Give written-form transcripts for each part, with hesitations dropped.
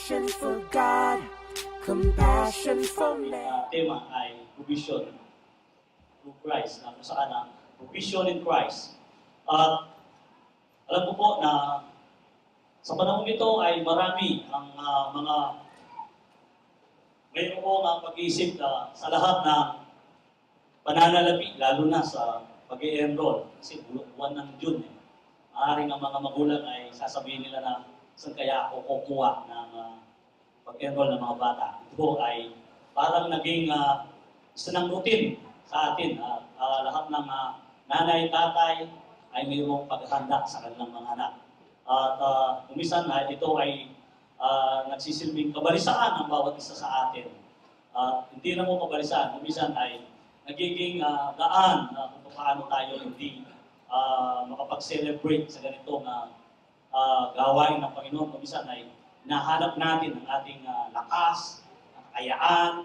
Passion for God, compassion for man. Tema ay provision through Christ, na kung saan na provision in Christ. At alam ko po na sa panahon ito ay marami ang mga mayroon po ang pag-iisip na sa lahat ng pananalapi, lalo na sa pag-i-enroll, kasi buwan ng June. Maaaring ang mga magulang ay sasabihin nila na saan kaya ako kukuha ng pag-enroll ng mga bata. Ito ay parang naging isa ng routine sa atin. Lahat ng nanay, tatay ay mayroong paghahanda sa kanilang mga anak. At kumisan ito ay nagsisilbing kabalisaan ang bawat isa sa atin. Hindi na mo kabalisaan, kumisan ay nagiging daan kung paano tayo hindi makapag-celebrate sa ganitong gawain ng Panginoon. Kumisan ay nahanap natin ang ating lakas, kayaan,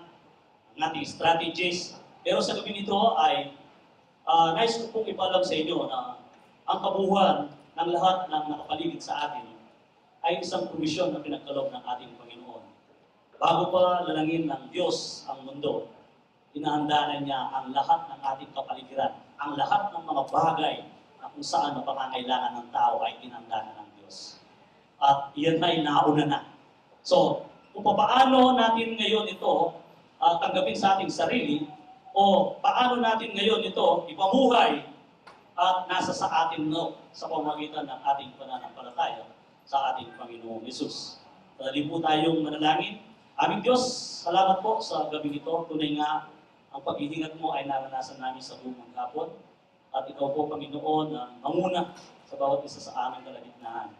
ang ating strategies. Pero sa gabi nito ay nais ko pong ipalam sa inyo na ang kabuuan ng lahat ng nakapaligid sa atin ay isang provisyon na pinagkaloob ng ating Panginoon. Bago pa lalangin ng Diyos ang mundo, inahanda na niya ang lahat ng ating kapaligiran, ang lahat ng mga bagay na kung saan na pangangailangan ng tao ay inahanda na ng Diyos. At iyan ay nauna na. So, kung paano natin ngayon ito tanggapin sa ating sarili, o paano natin ngayon ito ipamuhay at nasa sa atin sa pamamagitan ng ating pananampalataya sa ating Panginoong Yesus. Dali po tayong manalangin. Aming Diyos, salamat po sa gabi ito. Tunay nga, ang pag-iingat mo ay naranasan namin sa buong hapon. At ikaw po, Panginoon, manguna sa bawat isa sa aming kalagitnaan.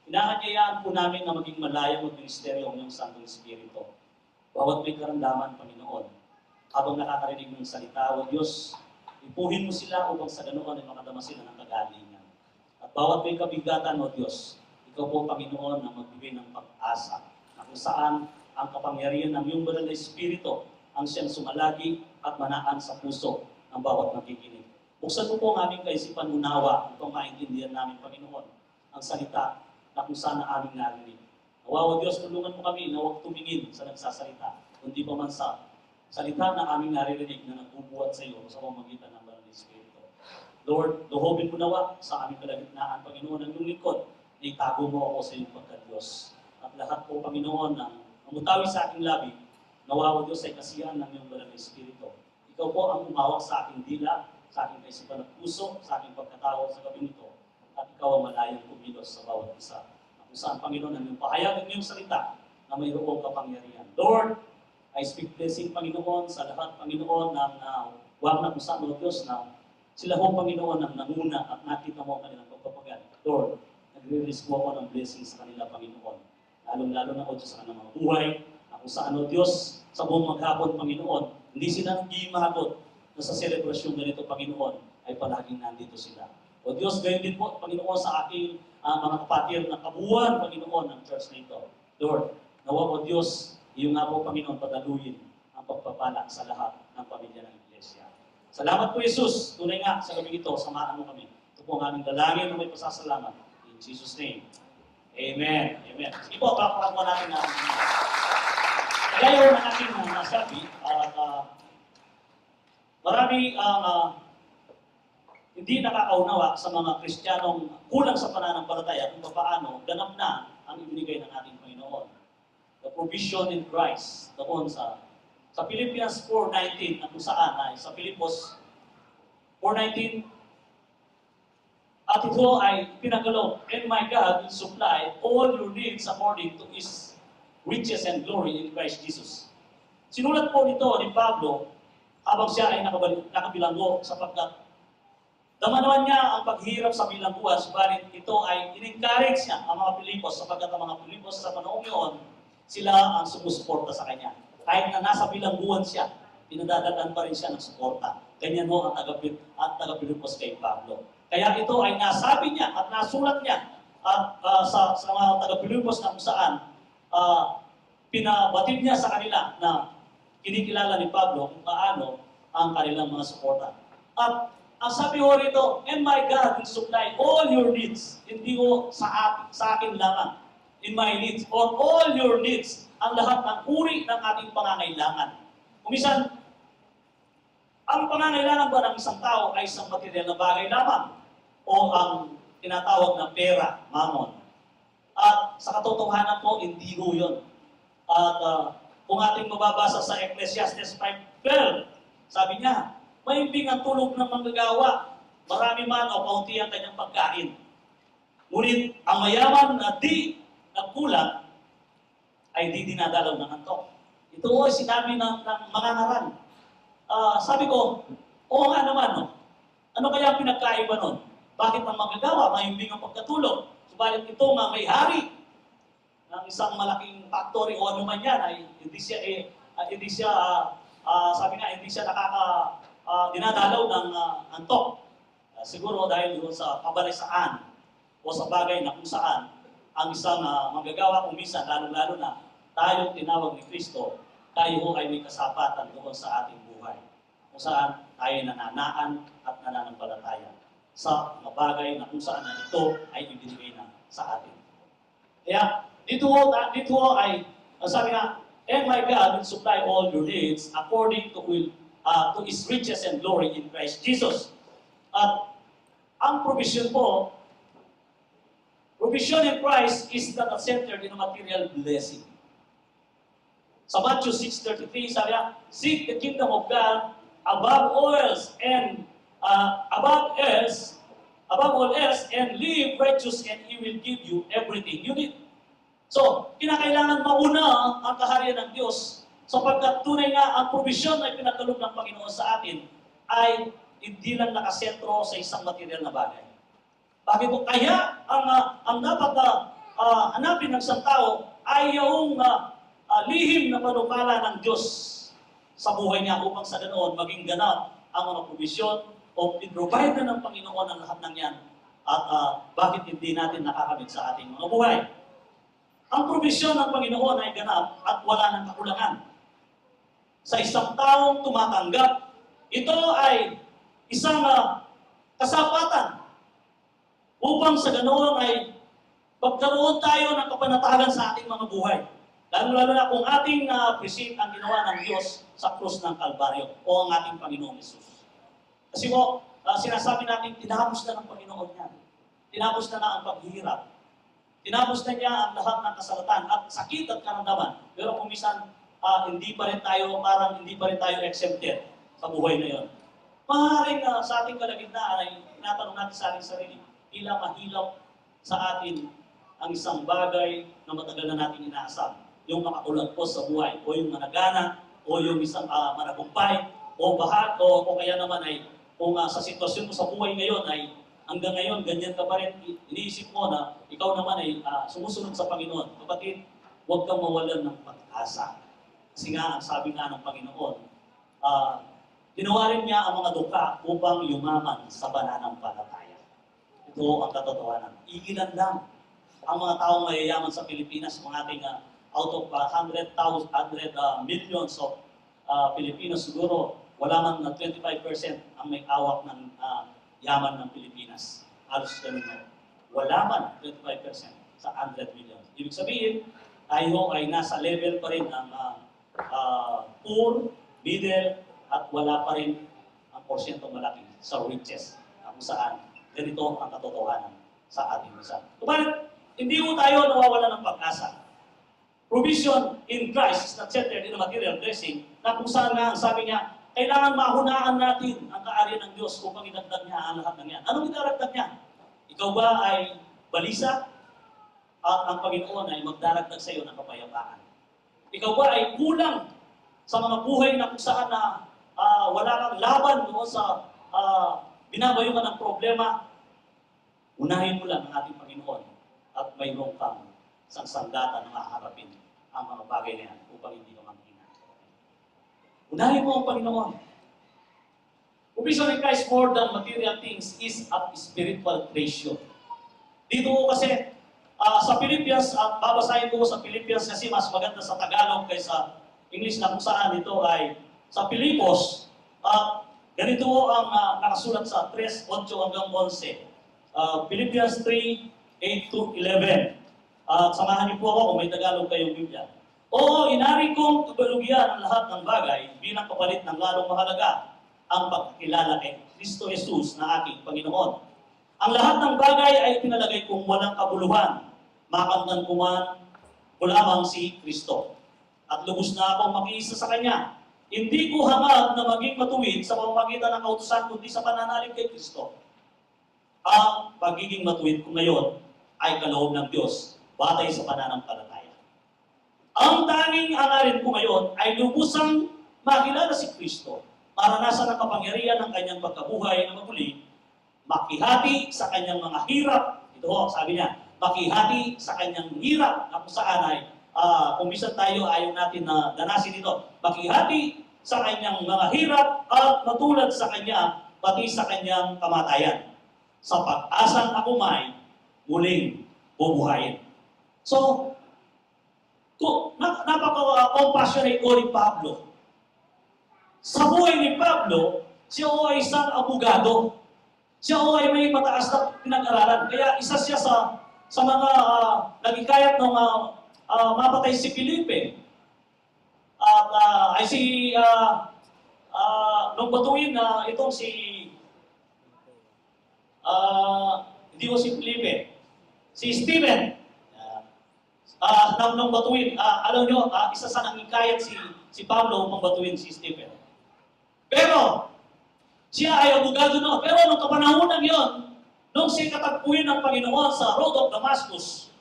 Inaanyayaan po namin na maging malayang mag-ministeryo ng iyong Santong Espiritu. Bawat may karamdaman, Panginoon, habang nakakarinig ng salita, O Diyos, ipuhin mo sila upang sa ganoon ay makadama sila ng kagalingan. At bawat may kabigatan, O Diyos, ikaw po, Panginoon, ang magbigay ng pag-asa na kung saan ang kapangyarihan ng iyong banal na Espiritu ang siyang sumalagi at manaan sa puso ng bawat nakikinig. Buksan mo po ang aming kaisipan unawa upang maintindihan namin, Panginoon, ang salita na kung saan na aming narinig. Nawawa Diyos, tulungan mo kami na huwag tumingin sa nagsasalita, kundi pa man sa salita na aming naririnig na nagbubuhat sa iyo sa pamamagitan ng banal na Espiritu. Lord, luhobin mo nawa sa aming kalagitnaan, Panginoon, ang iyong lingkod, na itago mo ako sa iyong pagka-Diyos. At lahat po, Panginoon, na mamutawi sa aking labi, nawawa Diyos ay kasiyahan ng iyong banal na Espiritu. Ikaw po ang umawak sa aking dila, sa aking kaisipan at puso, sa aking pagkatao sa gabi nito, at ikaw ang malayang kumilos sa bawat isa. Kung saan, Panginoon, ang iyong pahayag ng iyong salita na mayroong kapangyarihan. Lord, I speak blessing, Panginoon, sa lahat, Panginoon, ng wag na kung saan, Lord Diyos, na sila ho, Panginoon, ang nanguna at nakita mo ang kanilang pagpapagal. Lord, nagre-release mo ako ng blessing sa kanila, Panginoon. Lalong-lalo na, O Diyos, sa kanilang mga buhay, na kung saan, O Diyos, sa buong maghapon, Panginoon, hindi sila naghihimagot na sa selebrasyon ganito, Panginoon, ay palaging nandito sila. O Diyos, gayon din po, Panginoon, sa aking mga kapatid na kabuuan, Panginoon, ng church na ito. Lord, nawa, O Diyos, iyo nga po, Panginoon, padaluyin ang pagpapala sa lahat ng pamilya ng Iglesia. Salamat po, Jesus. Tunay nga, sa gabi ito, samahan mo kami. Ito po ang aming dalangin na may pasasalamat. In Jesus' name. Amen. Amen. Sige po, palakpakan mo natin na gaya ng ating nasabi, at marami ang hindi nakakaunawa sa mga Kristiyanong kulang sa pananampalataya kung paano ganap na ang ibinigay ng ating Panginoon. The provision in Christ, doon sa Philippians 4:19, na kung saan ay sa Filipos 4:19, at ito ay pinagkaloob, and my God will supply all your needs according to His riches and glory in Christ Jesus. Sinulat po nito ni Pablo habang siya ay nakabilanggo sapagkat dama naman niya ang paghirap sa bilangguan, subalit ito ay in-encourage niya ang mga Pilipos sapagkat ang mga Pilipos sa panahon yun, sila ang sumusuporta sa kanya. Kahit na nasa bilangguan siya, pinadadaan pa rin siya ng suporta. Ganyan ho ang taga-Pilipos kay Pablo. Kaya ito ay nasabi niya at nasulat niya at sa mga taga-Pilipos na kung saan pinabatid niya sa kanila na kinikilala ni Pablo kung paano ang kanilang mga suporta. At ang sabi ho rito, and my God will supply all your needs. Hindi ho sa akin lamang. in my needs or all your needs, ang lahat ng uri ng ating pangangailangan. Kumisan, ang pangangailangan ba ng isang tao ay isang material na bagay lamang o ang tinatawag na pera, mammon. At sa katotohanan po, hindi ho yun. At kung ating mababasa sa Ecclesiastes 5:12, sabi niya, maimbing ang tulog ng manggagawa, marami man o kaunti ang kanyang pagkain. Ngunit ang mayaman na di nagkulang ay di dinadalaw ng antok. Ito ay sinabi ng mga ngaran. Sabi ko, oo nga naman, no? Ano kaya ang pinagkaiba nun? Bakit ang manggagawa, maimbing ang pagkatulog? Subalit ito nga may hari ng isang malaking factory o ano man yan, ay hindi siya dinadalaw ng antok. Siguro dahil doon sa pabalisaan o sa bagay na kung saan ang isang manggagawa kung minsan, lalo-lalo na tayong tinawag ni Kristo, tayo ay may kasapatan doon sa ating buhay. Kung saan tayo nananaan at nananampalataya sa mga bagay na kung saan na ito ay ibinigay na sa atin. Kaya dito ay, sabi nga, and my God will supply all your needs according to His riches and glory in Christ Jesus. At ang provision po, provision in Christ is not centered in a material blessing. Sa Matthew 6:33, sabi niya, seek the kingdom of God above all else and and live righteous and He will give you everything you need. So, kinakailangan mauna ang kaharian ng Diyos sapagkat tunay nga ang provision na pinagkaloob ng Panginoon sa atin ay hindi lang nakasentro sa isang material na bagay. Bakit po? Kaya ang dapat hanapin ng isang tao ay yung lihim na panukala ng Diyos sa buhay niya upang sa ganoon maging ganap ang mga provision o i-provide na ng Panginoon ang lahat ng yan at bakit hindi natin nakakamit sa ating mga buhay. Ang provision ng Panginoon ay ganap at wala ng kakulangan. Sa isang taong tumatanggap, ito ay isang kasapatan upang sa ganoon ay magkaroon tayo ng kapanatagan sa ating mga buhay. Lalo na kung ating appreciate ang ginawa ng Diyos sa krus ng Kalbaryo o ang ating Panginoong Hesus. Kasi po, sinasabi natin, tinapos na ng Panginoon yan. Tinapos na ang paghihirap. Tinapos na niya ang lahat ng kasalatan at sakit at karamdaman. Pero kung minsan, hindi pa rin tayo exempted sa buhay na yon. Maaaring sa ating kalagitnaan ay tinatanong natin sa ating sarili, tila mahilap sa atin ang isang bagay na matagal na natin inaasam. Yung makakulagpos sa buhay, o yung managana, o yung isang managumpay, o kaya naman ay, kung sa sitwasyon mo sa buhay ngayon ay hanggang ngayon, ganyan ka pa rin, iniisip mo na ikaw naman ay sumusunod sa Panginoon. Kapatid, huwag kang mawalan ng pag-asa. Kasi nga, ang sabi nga ng Panginoon, ginawa rin niya ang mga duka upang yumaman sa pananampalataya. Ito ang katotohanan. Iilan lang ang mga taong mayayaman sa Pilipinas, mga ating out of 100 millions of Pilipinos, siguro wala man na 25% ang may awak ng yaman ng Pilipinas. Halos ganun na. Wala man 25% sa 100 million. Ibig sabihin, tayo ay nasa level pa rin ng poor, middle, at wala pa rin ang porsyento malaki sa riches. Kung saan, ganito ang katotohanan sa ating bansa. Kumalit, hindi mo tayo nawawala ng pag-asa. Provision in Christ is not centered in a material blessing na kung saan nga ang sabi niya, kailangan mahunaan natin ang kaariyan ng Diyos upang idagdag niya ang lahat ng yan. Anong idadagdag niya? Ikaw ba ay balisa? At ang Panginoon ay magdaragdag sa iyo ng kapayapaan. Ikaw ba ay kulang sa mga buhay na kung saan na wala kang laban doon sa binabayuhan ng problema? Unahin mo lang ang ating Panginoon at mayroong kang isang sanggata na maharapin ang mga bagay na yan upang hindi ka manghina. Unahin mo ang Panginoon. Provision in Christ more than material things is a spiritual treasure. Dito kasi sa Philippians, babasahin ko sa Philippians kasi mas maganda sa Tagalog kaysa English na kung saan ito ay sa Pilipos. Ganito ang nakasulat sa 3:8 hanggang 11. Philippians 3:8-11. At samahan niyo po ako kung may Tagalog kayong Biblia. Oo, inari kong kabalugyan ang lahat ng bagay bilang kapalit ng lalong mahalaga ang pagkakilala kay Kristo Jesus na aking Panginoon. Ang lahat ng bagay ay pinalagay kong walang kabuluhan. Makamtan ko man o lamang si Kristo. At lubos na akong makiisa sa Kanya. Hindi ko hangad na maging matuwid sa pamamagitan ng kautusan kundi sa pananalig kay Kristo. Ang pagiging matuwid ko ngayon ay kaloob ng Diyos batay sa pananampalataya. Ang tanging hangarin ko ngayon ay lubusang makilala si Kristo, maranasan ang kapangyarihan ng kanyang pagkabuhay na maguli, makihati sa kanyang mga hirap, ito ho, sabi niya, makihati sa kanyang hirap na kung saan ay, kung minsan tayo ayaw natin na danasin ito, makihati sa kanyang mga hirap at matulad sa kanya, pati sa kanyang kamatayan. Sa pag-asang ako may muling bubuhayin. So, napaka-compassionate ko ni Pablo. Sa buhay ni Pablo, siya ay isang abogado. Siya ay may mataas na pinag-aralan. Kaya isa siya sa mga nagikayat ng mapatay si Felipe. At nung batuin na itong hindi ko si Felipe, si Stephen. Nung batuin, alam nyo, isa sa nangikayat si Pablo upang batuin si Stephen. Pero, siya ay abogado no. Pero nung kapanahonan yon, nung siya katagpuin ng Panginoon sa Road of Damascus,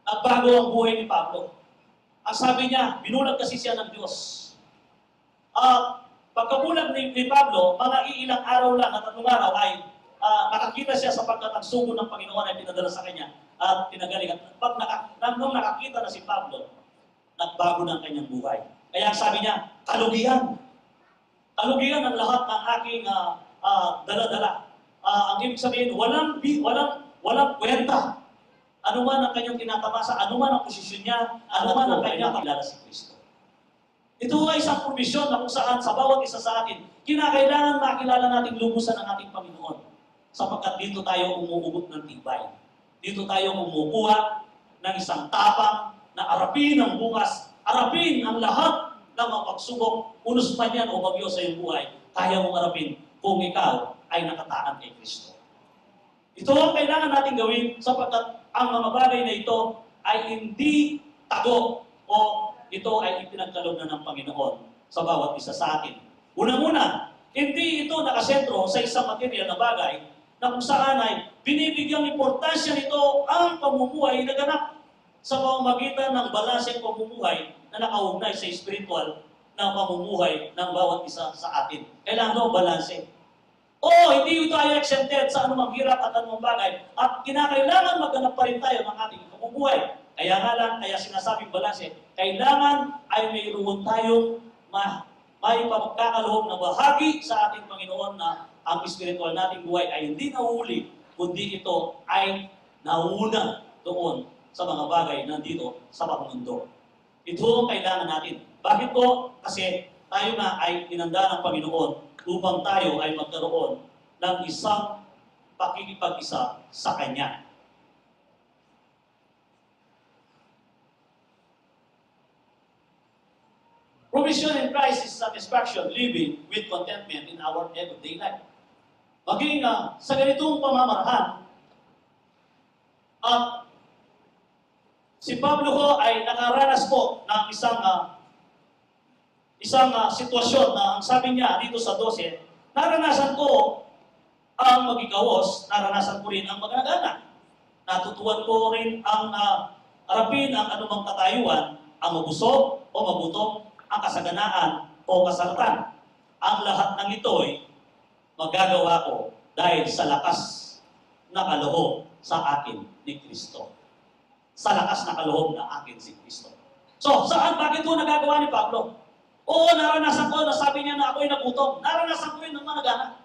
nagbago ang buhay ni Pablo. Ang sabi niya, binulag kasi siya ng Diyos. Pagkabulag ni Pablo, mga iilang araw lang at tatlong araw ay nakakita siya sapagkat ang sugo ng Panginoon ay pinadala sa kanya at pinagaling. At nung nakakita na si Pablo, nagbago ng kanyang buhay. Kaya sabi niya, kalugihan. Kalugihan ang lahat ng aking dala-dala. Ang ibig sabihin, walang kwenta. Ano man ang kanyang tinatamasa, ano man ang posisyon niya, ano man ang kanyang kilala si Kristo. Ito ay isang provision na kung saan sa bawat isa sa atin, kinakailangan makilala natin lubusan ng ating Panginoon. Sapagkat dito tayo umuugot ng tibay. Dito tayo kumukuha ng isang tapang na arapin ang bukas, arapin ang lahat ng mga pagsubok, unos man yan o bagyo sa iyong buhay, kaya mong arapin kung ikaw ay nakataan kay Kristo. Ito ang kailangan natin gawin sapagkat ang mga bagay na ito ay hindi tago o ito ay ipinagkaloob na ng Panginoon sa bawat isa sa atin. Unang-una, hindi ito nakasentro sa isang material na bagay na kung saan ay binibigyang importansya nito ang pamumuhay na ganap sa pamamagitan ng balanseng pamumuhay na nakaugnay sa spiritual na pamumuhay ng bawat isa sa atin. Kailangan daw balanse. Hindi ito ay exempted sa anumang hirap at anumang bagay at kinakailangan maghanap pa rin tayo ng ating pamumuhay. Kaya nga lang, kaya sinasabing balanse, kailangan ay mayroon tayong may pagkakaloob na bahagi sa ating Panginoon na ang spiritual nating buhay ay hindi nahuli, kundi ito ay nauna doon sa mga bagay nandito sa pagmundo. Ito ang kailangan natin. Bakit po? Kasi tayo na ay inanda ng Panginoon upang tayo ay magkaroon ng isang pakikipag-isa sa Kanya. Provision in Christ is satisfaction, living with contentment in our everyday life. Maging sa ganitong pamamaraan, si Pablo ho ay nakaranas po ng isang sitwasyon na ang sabi niya dito sa 12, naranasan ko ang magikawos, naranasan ko rin ang magnagana. Natutuwan ko rin ang harapin ang anumang katayuan, ang mabusog o magutom, ang kasaganaan o kasaratan. Ang lahat ng ito'y magagawa ko dahil sa lakas na kaloob sa akin ni Kristo. Sa lakas na kaloob na akin si Kristo. So, bakit ito nagagawa ni Pablo? Naranasan ko na sabi niya na ako'y nagutom. Naranasan ko rin ng managana.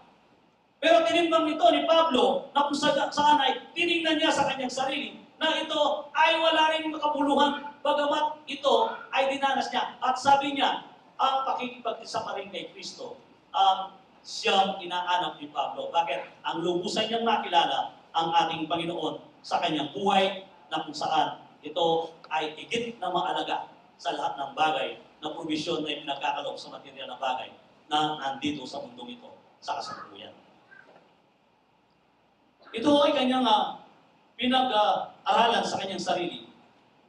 Pero tinimbang nito ni Pablo na kung saan ay tinignan niya sa kanyang sarili na ito ay wala rin makabuluhan bagamat ito ay dinanas niya. At sabi niya, ang pakikipag-isa pa rin kay Kristo ang siyang inaanap ni Pablo. Bakit? Ang lubusan niyang makilala ang ating Panginoon sa kanyang buhay na kung saan ito ay higit na maalaga sa lahat ng bagay na provision na pinagkakaloob sa material na bagay na nandito sa mundong ito sa kasalukuyan. Ito ay kanyang pinag-aralan sa kanyang sarili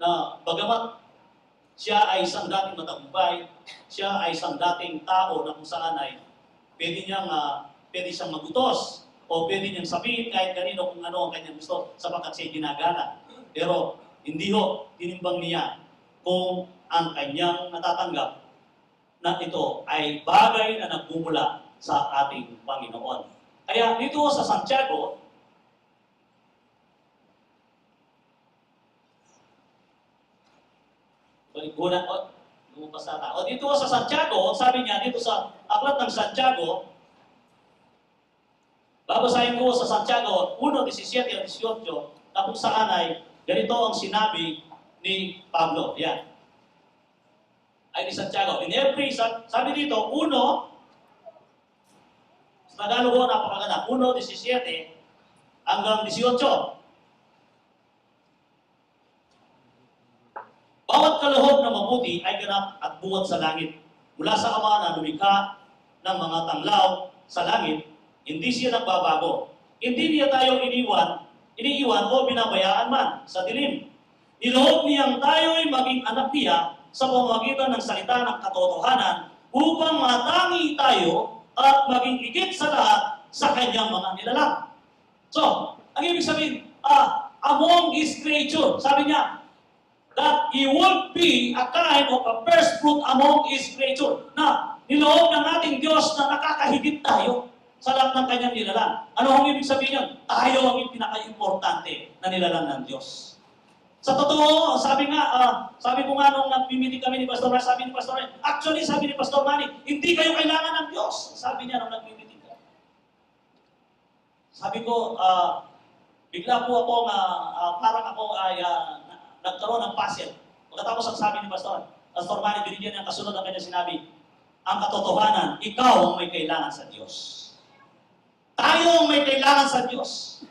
na bagamat siya ay isang dating matagumpay, siya ay isang dating tao na kung saan ay pwede siyang magutos o pwede niyang sabihin kahit kanino kung ano ang kanyang gusto sapagkat siya ginagana. Pero hindi ho tinimbang niya kung ang kanyang natatanggap na ito ay bagay na nagmumula sa ating Panginoon. Kaya dito sa Santiago, dito sa Santiago, sabi niya dito sa aklat ng Santiago, babasahin ko sa Santiago 1:17 at 18 na kung saan ay ganito ang sinabi ni Pablo. Yan. Ay ni Santiago. In every, sabi dito, 1, sa Tagalog ko, napakaganda, 1:17 hanggang 18. Bawat kaloob na mabuti ay ganap at buhat sa langit. Mula sa Ama na lumikha ng mga tanglaw sa langit, hindi siya nagbabago. Hindi niya tayo iniiwan o binabayaan man sa dilim. Niloob niyang tayo'y maging anak niya sa pamamagitan ng salita ng katotohanan upang matangi tayo at maging higit sa lahat sa kanyang mga nilalang. So, ang ibig sabihin, among his creature, sabi niya, that he would be a kind of a first fruit among his creature. Na niloob ng ating Diyos na nakakahigit tayo sa lahat ng kanyang nilalang. Ano ang ibig sabihin yun? Tayo ang pinaka-importante na nilalang ng Diyos. Sa totoo, sabi ko nga nung nagmimiti kami ni Pastor Manny, sabi ni Pastor Manny, actually sabi ni Pastor Manny, hindi kayo kailangan ng Diyos. Sabi niya nung nagmimiti ka. Sabi ko, bigla po ako parang ako ay nagkaroon ng puzzle. Pagkatapos ang sabi ni Pastor Manny, binigyan niya ang kasunod ang kanya sinabi, ang katotohanan, ikaw ang may kailangan sa Diyos. Tayo ang may kailangan sa Diyos.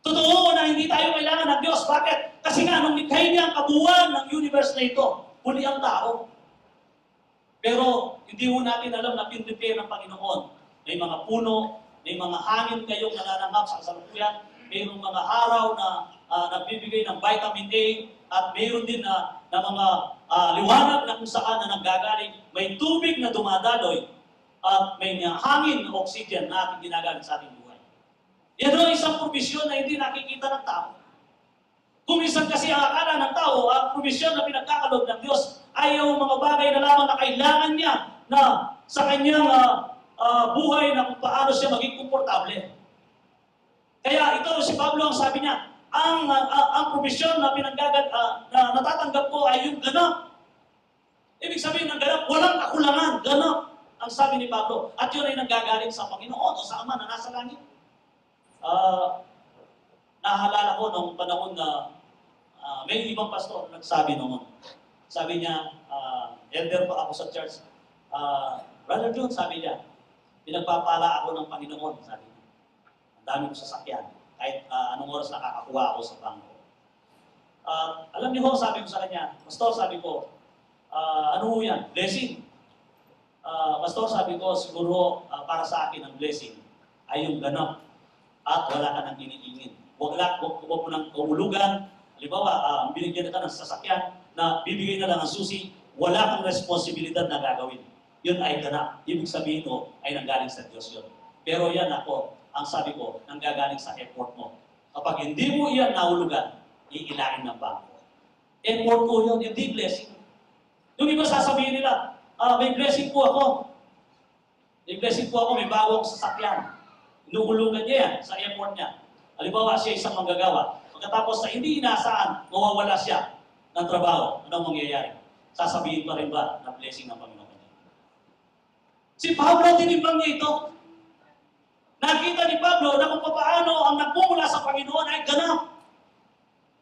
Totoo na hindi tayo kailangan ng Diyos. Bakit? Kasi nga, nung likhay niya ang kabuuan ng universe na ito, huli ang tao. Pero hindi mo natin alam na pinrepare ng Panginoon. May mga puno, may mga hangin kayong nananangap sa kasalukuyan, mayroong mga araw na nagbibigay ng vitamin A, at mayroon din na mga liwanag na kung saan na nanggagaling, may tubig na dumadaloy, at may hangin na oxygen na ating ginagamit sa ating buhay. Yan ang isang provisyon na hindi nakikita ng tao. Kung minsan kasi ang akala ng tao, ang provisyon na pinagkakaloob ng Diyos ay yung mga bagay na lamang na kailangan niya na sa kanyang buhay na kung paano siya maging komportable. Kaya ito si Pablo ang sabi niya, ang provisyon na na natatanggap ko ay yung ganap. Ibig sabihin ng ganap, walang kakulangan, ganap ang sabi ni Pablo. At yun ay nanggagaling sa Panginoon o sa Ama na nasa langit. Nahalala ko nung panahon na may ibang pastor nagsabi noon. Sabi niya, elder pa ako sa church. Brother John, sabi niya, pinagpapala ako ng Panginoon, sabi niya. Ang dami ko sasakyan. Kahit anong oras nakakakuha ako sa bangko. Alam niyo ho, sabi ko sa kanya, Pastor, sabi ko, ano ho yan? Blessing. Pastor, sabi ko, siguro para sa akin ang blessing ay yung ganap at wala ka nang iniingin. Huwag mo nang kaulugan. Halimbawa, binigyan ka ng sasakyan na bibigay na lang ang susi, wala kang responsibilidad na gagawin. Yun ay ganap. Ibig sabihin ko ay nanggaling sa Diyos yun. Pero yan ako, ang sabi ko, nanggagaling sa effort mo. Kapag hindi mo iyan nahulugan, iilain ng bangko. Effort ko yun, hindi blessing. Yung iba sasabihin nila, may blessing po ako. May blessing po ako, may bago akong sasakyan. Inuhulugan niya yan sa effort niya. Halimbawa, siya isang manggagawa. Pagkatapos sa hindi inaasahan, mawawala siya ng trabaho. Anong mangyayari? Sasabihin pa rin ba na blessing ng Panginoon? Si Pablo, tinimbang niya ito. Nakita ni Pablo na kung paano ang nagmumula sa Panginoon ay ganap.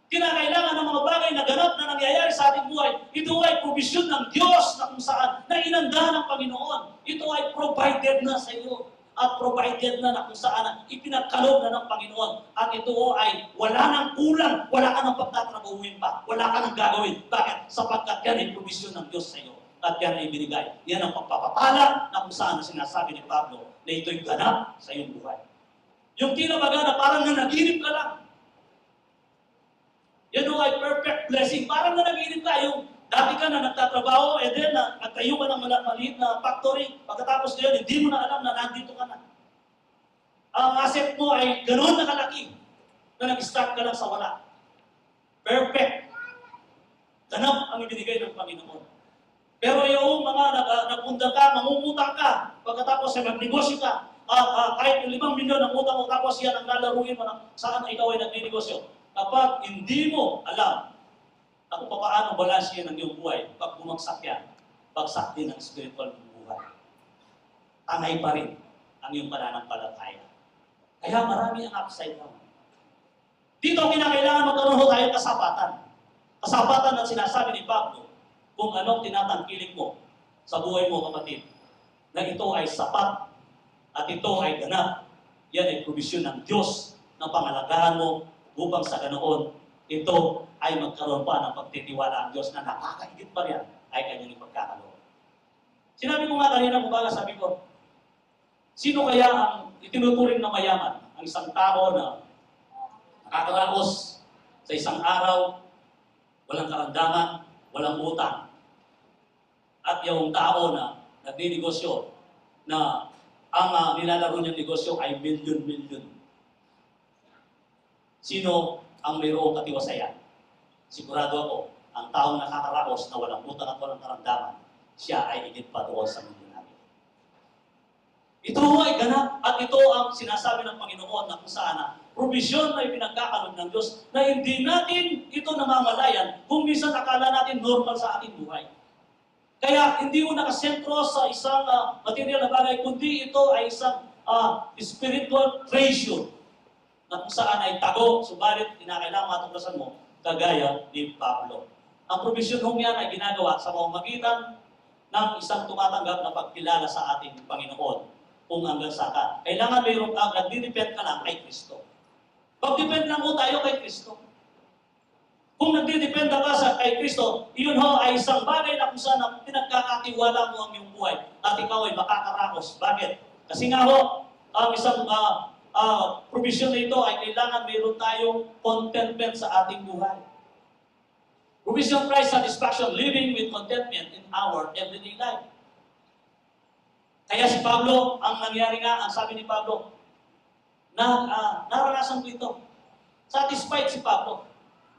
Kinakailangan ng mga bagay na ganap na nangyayari sa ating buhay. Ito ay provision ng Diyos na kung saan na inanda ng Panginoon. Ito ay provided na sa iyo. at provided na kung saan na ipinagkaloob na ng Panginoon. At ito ay wala nang kulang, wala ka nang pagtatrabahuin pa, wala ka nang gagawin. Bakit? Sapagkat yan ay provision ng Diyos sa iyo. At yan ay binigay. Yan ang pagpapapala na kung saan na sinasabi ni Pablo na ito'y ganap sa iyong buhay. Yung tinabaga na parang nanaginip ka lang. Yan ay perfect blessing. Parang nanaginip ka. Yung dati ka na nagtatrabaho, then nagtayo ka ng maliit na factory. Pagkatapos na yun, hindi mo na alam na nandito ka na. Ang asset mo ay ganoon na kalaki na nag-start ka lang sa wala. Perfect. Ganap ang ibinigay ng Panginoon. Pero yung mga nagpunta ka, mangungutang ka, pagkatapos ay magnegosyo ka, kahit 5 milyon ang utang mo, tapos yan ang lalaruin mo na saan ikaw ay nagnegosyo. Kapag hindi mo alam na kung paano balansin ang iyong buhay, pag bumagsak yan, bagsak din ang spiritual buhay. Tangay pa rin ang iyong pananampalataya. Kaya marami ang upside down. Dito ang kinakailangan magkaroon tayo kasapatan. Kasapatan na sinasabi ni Pablo kung anong tinatangkilik mo sa buhay mo, kapatid, na ito ay sapat at ito ay ganap. Yan ay provision ng Diyos na pangalagahan mo upang sa ganoon, ito ay magkaroon pa ng pagtitiwala ang Diyos na napakahigit pa rin ay kanyang ipagkakaloob. Sinabi ko nga kanina, kumbaga sabi ko, sino kaya ang itinuturing na mayaman? Ang isang tao na nakakaraos sa isang araw, walang karamdaman, walang utang. At yung tao na nagninegosyo na ang nilalaro niyang negosyo ay milyon-milyon. Sino ang mayroong katiwasayan? Sigurado ako, ang taong nakakaraos na walang utang at walang karamdaman, siya ay higit pa doon sa mundo namin. Ito ay ganap at ito ang sinasabi ng Panginoon na kung saan na provision na ipinagkakaloob ng Diyos na hindi natin ito namamalayan kung minsan akala natin normal sa ating buhay. Kaya hindi mo nakasentro sa isang material na bagay, kundi ito ay isang spiritual treasure na kung saan ay tago, subalit kinakailangan matuklasan mo, kagaya ni Pablo. Ang provision hong yan ay ginagawa sa pamamagitan ng isang tumatanggap na pagkilala sa ating Panginoon kung hanggang sa ka. Kailangan mayroong nagdidepend ka lang kay Kristo. Pag-depend lang ho tayo kay Kristo. Kung nagdidepend ka sa kay Kristo, iyon ho ay isang bagay na kung saan pinagkakatiwala mo ang iyong buhay at ikaw ay makakarakos. Bakit? Kasi nga ho, ang isang provision na ito ay kailangan mayroon tayong contentment sa ating buhay. Provision Christ satisfaction, living with contentment in our everyday life. Kaya si Pablo, ang nangyari nga, ang sabi ni Pablo, naranasan ko ito. Satisfied si Pablo.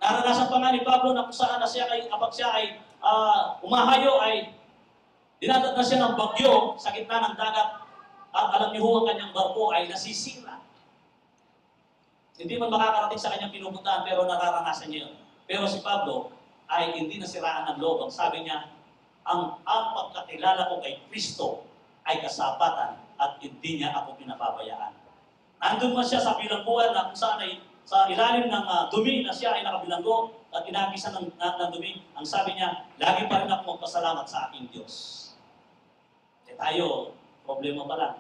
Naranasan pa nga ni Pablo na kung saan na siya kapag siya ay umahayo ay dinadat na siya ng bagyo sa gitna ng dagat at alam niyo ho ang kanyang barko ay nasisira. Hindi man makakarating sa kanyang pinupuntahan pero nararanasan niya yun. Pero si Pablo ay hindi nasiraan ng loob. Ang sabi niya, ang pagkakilala ko kay Kristo ay kasapatan at hindi niya ako pinapabayaan. Nandun man siya sa bilangguan na kung saan ay sa ilalim ng dumi na siya ay nakabilanggo at inagisan ng dumi, ang sabi niya, lagi pa rin ako magpasalamat sa aking Diyos. E tayo, problema pa lang.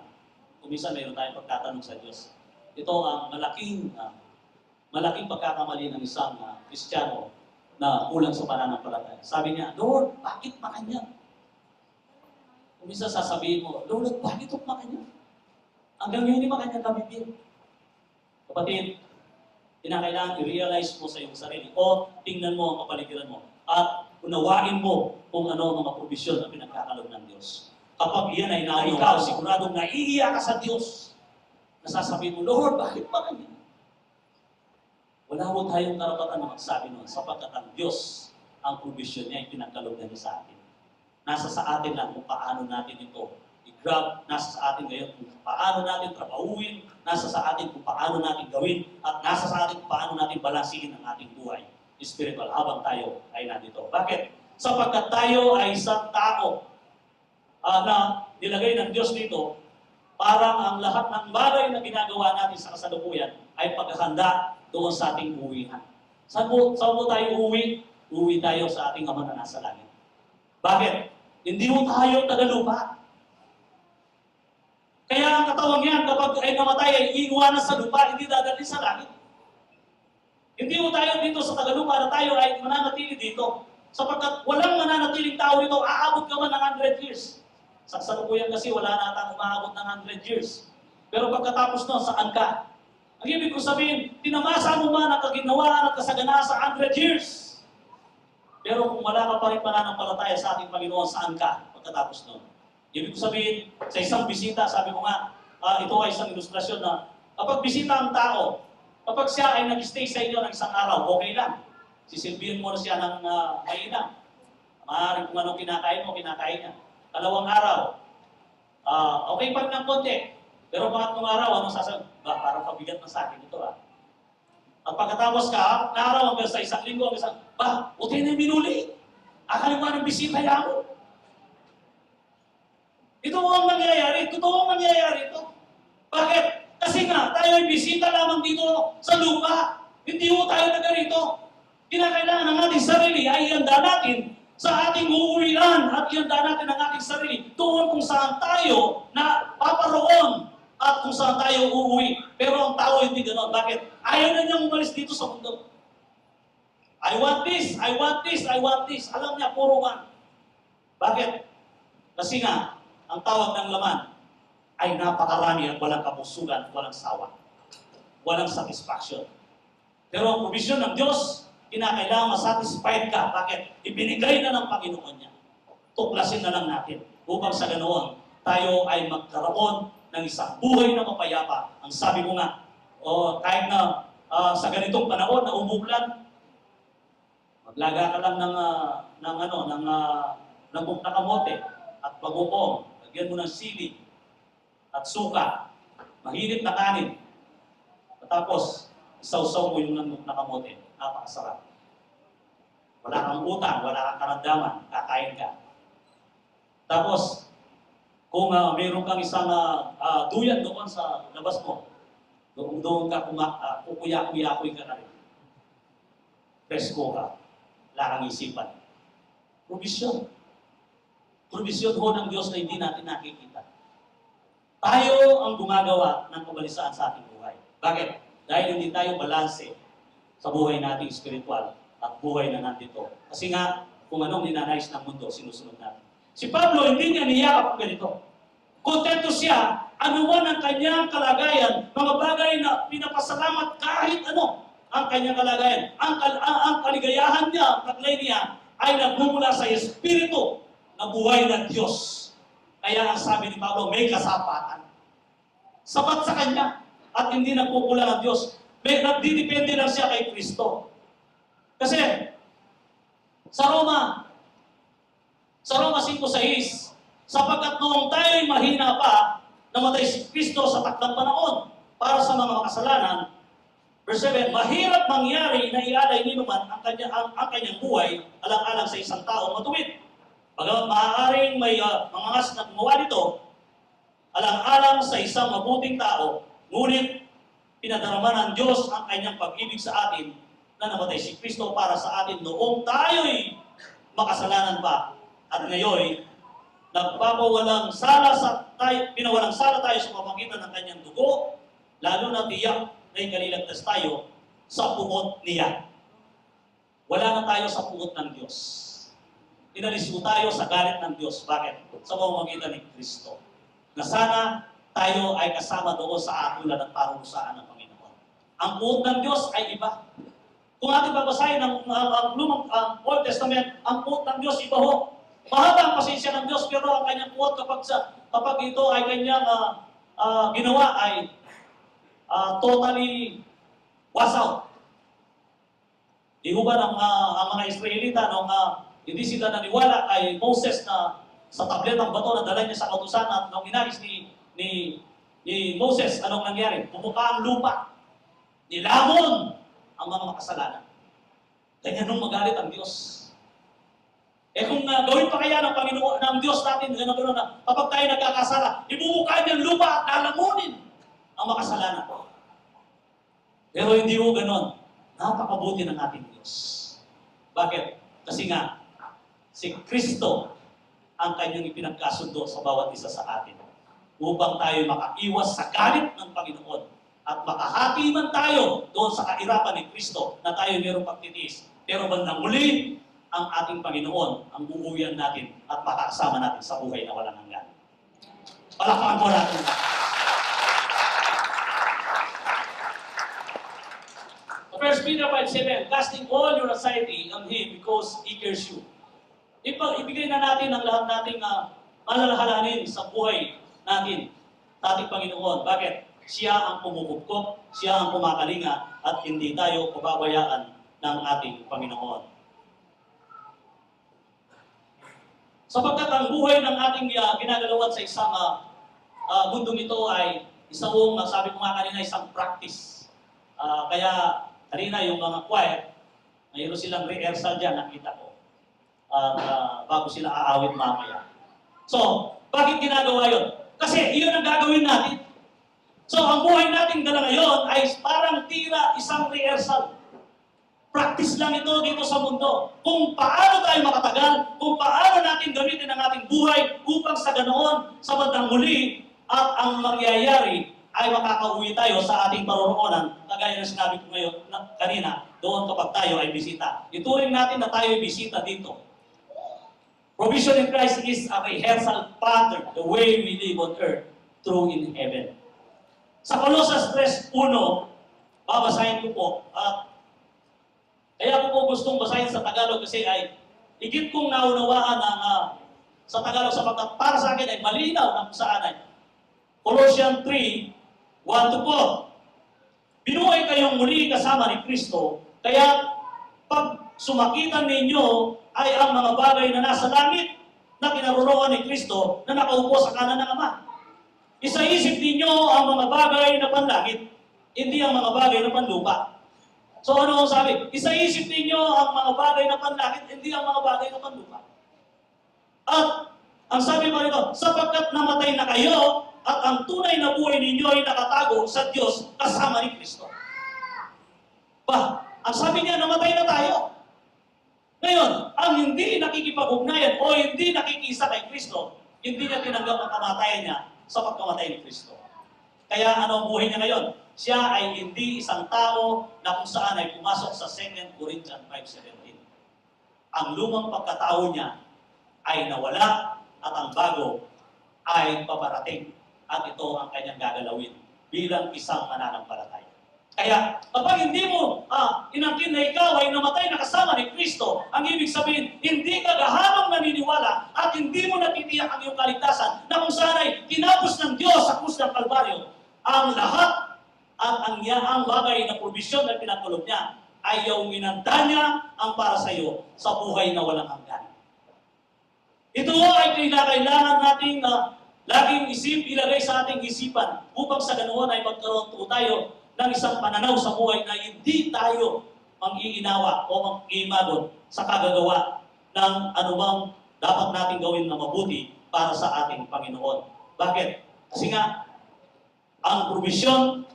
Kung minsan mayroon tayong pagtatanong sa Diyos. Ito ang malaking pagkakamali ng isang Kristiyano na kulang sa pananampalataya. Sabi niya, Lord, bakit makanya? Kung minsan sasabihin mo, Lord, bakit makanya? Hanggang yun hindi makanya kabibig. Kapatid, kinakailangan i-realize mo sa iyong sarili o tingnan mo ang kapaligiran mo at unawain mo kung ano ang mga provision na pinagkakaloob ng Diyos. Kapag iyan ay ikaw, siguradong naiiyak ka sa Diyos. Nasasabihin mo, Lord, bakit ba kanya? Wala mo tayong karapatan na magsabi nun sapagkat ang Diyos, ang provision niya ay pinagkaloob niya sa atin. Nasa sa atin lang kung paano natin ito i-grab, nasa sa atin ngayon kung paano natin trabahuin, nasa sa atin kung paano natin gawin, at nasa sa atin kung paano natin balansihin ang ating buhay spiritual habang tayo ay nandito. Bakit? Sapagkat tayo ay isang tao na nilagay ng Diyos dito, parang ang lahat ng bagay na ginagawa natin sa kasalukuyan ay paghahanda doon sa ating uwihan. Saan mo tayo uwi? Uwi tayo sa ating Ama na nasa langit. Bakit? Hindi mo tayo tagalupa. Kaya ang katawang yan, kapag ay namatay, ay iiwanan sa lupa, hindi dadalhin sa langit. Hindi mo tayo dito sa tagalupa na tayo ay mananatili dito. Sapagkat walang mananatiling tao dito, aabot ka man ng 100 years. Sa kasalukuyan kasi wala na atang umaabot ng 100 years. Pero pagkatapos nun, saan ka? Ang ibig ko sabihin, tinamasa mo man ang kaginawaan at kasaganaan sa 100 years. Pero kung wala ka pa rin pananampalataya sa ating Panginoon, saan ka pagkatapos nun? Ibig ko sabihin, sa isang bisita, sabi ko nga, ito ay isang ilustrasyon na kapag bisita ang tao, kapag siya ay nag-stay sa inyo ng isang araw, okay lang. Sisilbihin mo na siya ng mainam. Maaaring kung anong kinakain mo, kinakain niya. 2 araw, okay pa rin ng konti. Pero pangatlong araw, anong sasabi? Parang pabigat na sa akin ito At pagkatapos ka, na araw hanggang sa 1 linggo, hanggang sa, buti na yung minuli. Akala mo ng bisita yan. Ito ang nangyayari. Totoo ang nangyayari ito. Bakit? Kasi nga, tayo ay bisita lamang dito sa lupa. Hindi mo tayo taga rito. Kinakailangan ng ating sarili ay ihanda natin sa ating uuwian at ihanda natin ang ating sarili doon kung saan tayo na paparoon at kung saan tayo uuwi. Pero ang tao hindi ganoon. Bakit? Ayaw na niyang umalis dito sa mundo. I want this, I want this, I want this. Alam niya, puro man. Bakit? Kasi nga, ang tawag ng laman ay napakarami at walang kabusugan, walang sawa, walang satisfaction. Pero ang provision ng Diyos, kinakailangan masatisfied ka. Bakit? Ibinigay na ng Panginoon niya. Tuklasin na lang natin upang sa ganoon, tayo ay magkaroon ng isang buhay na mapayapa. Ang sabi ko nga, kahit na sa ganitong panahon na umuulan, maglaga ka lang ng kamote at bagupong, lagyan mo ng sili at suka, mahinit na kanin. Tapos, isawsaw mo yung nangok na kamote. Napakasarap. Wala kang utang, wala kang karamdaman, kakain ka. Tapos, kung mayroon kang isang duyan doon sa labas mo, doon ka kukuya-kuyakoy ka na rin. Presko ka. Wala kang isipan. Provision. Provision ho ng Diyos na hindi natin nakikita. Tayo ang gumagawa ng kabalisaan sa ating buhay. Bakit? Dahil hindi tayo balanse sa buhay nating spiritual at buhay na nandito. Kasi nga, kung anong ninanais ng mundo, sinusunod natin. Si Pablo, hindi niya niyakap ang ganito. Kontento siya, anuman ang kanyang kalagayan, mga bagay na pinapasalamat kahit ano ang kanyang kalagayan. Ang kaligayahan niya, ang taglay niya, ay nagmumula sa Espiritu na buhay ng Diyos. Kaya ang sabi ni Pablo, may kasapatan. Sapat sa kanya at hindi nagkukulang ang Diyos. Nagdidepende lang siya kay Kristo. Kasi sa Roma 5:6, sapagkat noong tayo'y mahina pa, namatay si Kristo sa takdang panahon para sa mga makasalanan. Verse 7, mahirap mangyari na ialay ni naman ang kanyang buhay alang-alang sa isang tao matuwid. Bagamat maaaring may mangangas na gumawa nito, alang-alang sa isang mabuting tao, ngunit pinadarama ng Diyos ang kanyang pag-ibig sa atin na namatay si Kristo para sa atin noong tayo'y makasalanan pa. At ngayon, pinawalang sala tayo sa pamamagitan ng kanyang dugo, lalo na tiyak na ikaliligtas tayo sa puot niya. Wala na tayo sa puot ng Diyos. Inalis mo tayo sa galit ng Diyos. Bakit? Sa pamamagitan ni Kristo. Na sana tayo ay kasama doon sa atula ng parusaan ng Panginoon. Ang puot ng Diyos ay iba. Kung ating babasahin ang lumang Old Testament, ang puot ng Diyos iba ho. Mahaba ang pasensya ng Diyos, pero ang kanyang puot kapag ito ay kanyang ginawa ay totally was out. Di ba ang mga Israelita nung hindi sila naniwala kay Moses na sa tablet ng bato na dala niya sa kautusan at nung inalis ni Moses, anong nangyari? Pumuka ang lupa. Nilamon ang mga makasalanan. Kanya nung magalit ang Diyos. Kung gawin pa kaya ng Panginoon, ng Diyos natin, gano'n na kapag tayo nagkakasala, ibubukain niyang lupa at lalamunin ang makasalanan. Pero hindi mo gano'n. Napakabuti ng ating Diyos. Bakit? Kasi nga, si Kristo ang kanyang ipinagkasundo sa bawat isa sa atin. upang tayo makaiwas sa galit ng Panginoon at makahati man tayo doon sa kahirapan ni Kristo na tayo mayroong pagtitiis. Pero bandang muli, ang ating Panginoon ang uuwian natin at makakasama natin sa buhay na walang hanggan. Palakpakan po natin. 1 Peter 5:7, casting all your anxiety on Him because He cares you. Ibigay na natin ang lahat nating malalahalanin sa buhay natin sa ating Panginoon. Bakit? Siya ang pumupukpok, Siya ang kumakalinga, at hindi tayo pababayaan ng ating Panginoon. Sapagkat ang buhay ng ating ginagalawan sa isang mundong ito ay isang, sabi ko nga kanina, isang practice. Kaya kanina yung mga choir, mayroon silang rehearsal dyan, nakita ko. Bago sila aawit mamaya. So, bakit ginagawa yun? Kasi iyon ang gagawin natin. So, ang buhay natin dala ngayon ay parang tira isang rehearsal. Practice lang ito dito sa mundo. Kung paano tayo makatagal, kung paano natin gamitin ang ating buhay upang sa ganoon, sa bandang muli, at ang mangyayari ay makakauwi tayo sa ating paroroonan, kagaya ng sinabi ko ngayon kanina, doon kapag tayo ay bisita. Ituring natin na tayo ay bisita dito. Provision in Christ is a rehearsal pattern, the way we live on earth, through in heaven. Sa Colossus 3:1, babasahin ko po, kaya ko po gustong basahin sa Tagalog kasi ay higit kong naunawaan sa Tagalog sapagkat para sa akin ay malinaw na kung saan ay Colossians 3:1-4. Binuhay kayong muli kasama ni Kristo, kaya pag sumakitan ninyo ay ang mga bagay na nasa langit na kinaroroonan ni Kristo na nakaupo sa kanan ng Ama. Isaisip ninyo ang mga bagay na panlangit, hindi ang mga bagay na panlupa. So ano ang sabi? Isaisip ninyo ang mga bagay na panlangit, hindi ang mga bagay na panlupa. At ang sabi pa rito, sapagkat namatay na kayo, at ang tunay na buhay ninyo ay nakatago sa Diyos kasama ni Kristo. Ang sabi niya, namatay na tayo. Ngayon, ang hindi nakikipag-ugnayan o hindi nakikisa kay Kristo, hindi niya tinanggap ang kamatayan niya sa pagkamatay ni Kristo. Kaya ano ang buhay niya ngayon? Siya ay hindi isang tao na kung saan ay pumasok sa 2 Corinthians 5:17. Ang lumang pagkatao niya ay nawala at ang bago ay paparating. At ito ang kanyang gagalawin bilang isang mananampalataya. Kaya kapag hindi mo inangkin na ikaw ay namatay na kasama ni Kristo, ang ibig sabihin, hindi ka gahanong naniniwala at hindi mo natitiyak ang iyong kaligtasan na kung saan ay tinapos ng Diyos sa krus ng Kalbaryo ang lahat at ang bagay na provisyon na pinagkulob niya ay yung inanda niya ang para sa iyo sa buhay na walang hanggan. Ito ay kailangan nating laging ilagay sa ating isipan upang sa ganoon ay magkaroon tayo ng isang pananaw sa buhay na hindi tayo mang-iinawa o mang-imagon sa kagagawa ng anumang dapat natin gawin na mabuti para sa ating Panginoon. Bakit? Kasi nga, ang provision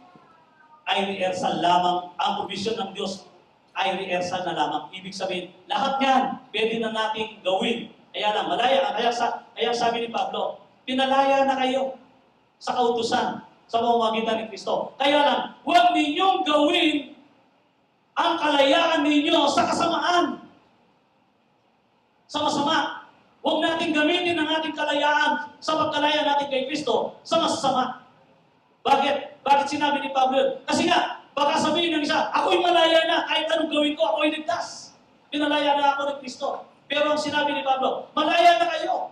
ay rehearsal lamang. Ang provision ng Diyos ay rehearsal na lamang. Ibig sabihin, lahat yan pwede na nating gawin. Kaya lang, malaya. Kaya sabi ni Pablo, pinalaya na kayo sa kautusan sa pamamagitan ni Kristo. Kaya lang, huwag ninyong gawin ang kalayaan ninyo sa kasamaan. Sa masama. Huwag natin gamitin ang ating kalayaan sa pagkalaya natin kay Kristo sa masama. Bakit? Bakit sinabi ni Pablo? Kasi nga, baka sabihin ng isa, ako'y malaya na, kahit anong gawin ko, ako'y ligtas. Pinalaya na ako ng Kristo. Pero ang sinabi ni Pablo, malaya na kayo.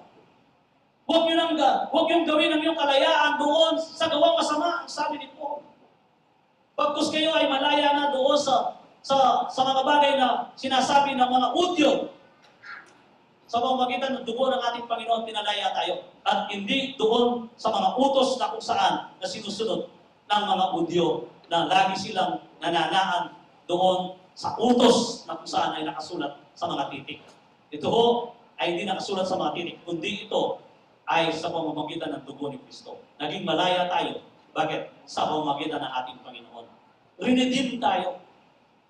Huwag niyong gawin ang iyong kalayaan doon sa gawang masama, sabi ni Paul. Pagkus kayo ay malaya na doon sa mga bagay na sinasabi ng mga udyo. Sa pamamagitan ng dugo ng ating Panginoon, pinalaya tayo. At hindi doon sa mga utos na kung saan na sinusunod ng mga udyo na lagi silang nananaan doon sa utos na kung saan ay nakasulat sa mga titik. Ito ho ay hindi nakasulat sa mga titik, kundi ito ay sa pamamagitan ng dugo ni Kristo. Naging malaya tayo. Bakit? Sa pamamagitan ng ating Panginoon. Redeem tayo.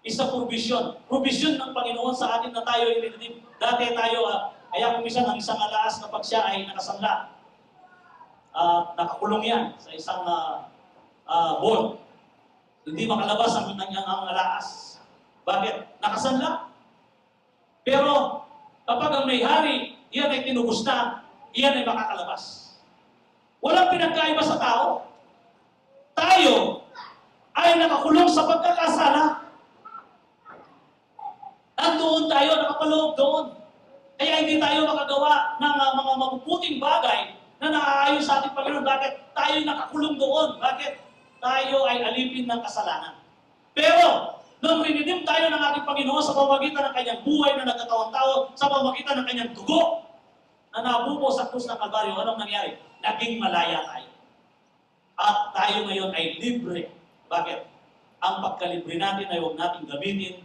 Isa provision. Provision ng Panginoon sa atin na tayo ay redeem. Dati tayo, kaya kumisan ang isang alaas kapag siya ay nakasanla. nakakulong yan sa isang board. Hindi makalabas ang kanyang alaas. Bakit? Nakasanla. Pero kapag ang may-hari, iyan ay tinubos na, iyan ay makakalabas. Walang pinagkaiba sa tao. Tayo ay nakakulong sa pagkakasala. Nandoon tayo, nakapaloob doon. Kaya hindi tayo makagawa ng mga mabubuting bagay na naaayon sa ating Panginoon. Bakit? Tayo nakakulong doon. Bakit? Tayo ay alipin ng kasalanan. Pero, nung rinidim tayo ng ating Panginoon sa pamamagitan ng kanyang buhay na nagkatawang tao, sa pamamagitan ng kanyang dugo na nabubo sa krus ng Kalbaryo, anong nangyari? Naging malaya tayo. At tayo ngayon ay libre. Bakit? Ang pagkalibre natin ay huwag natin gamitin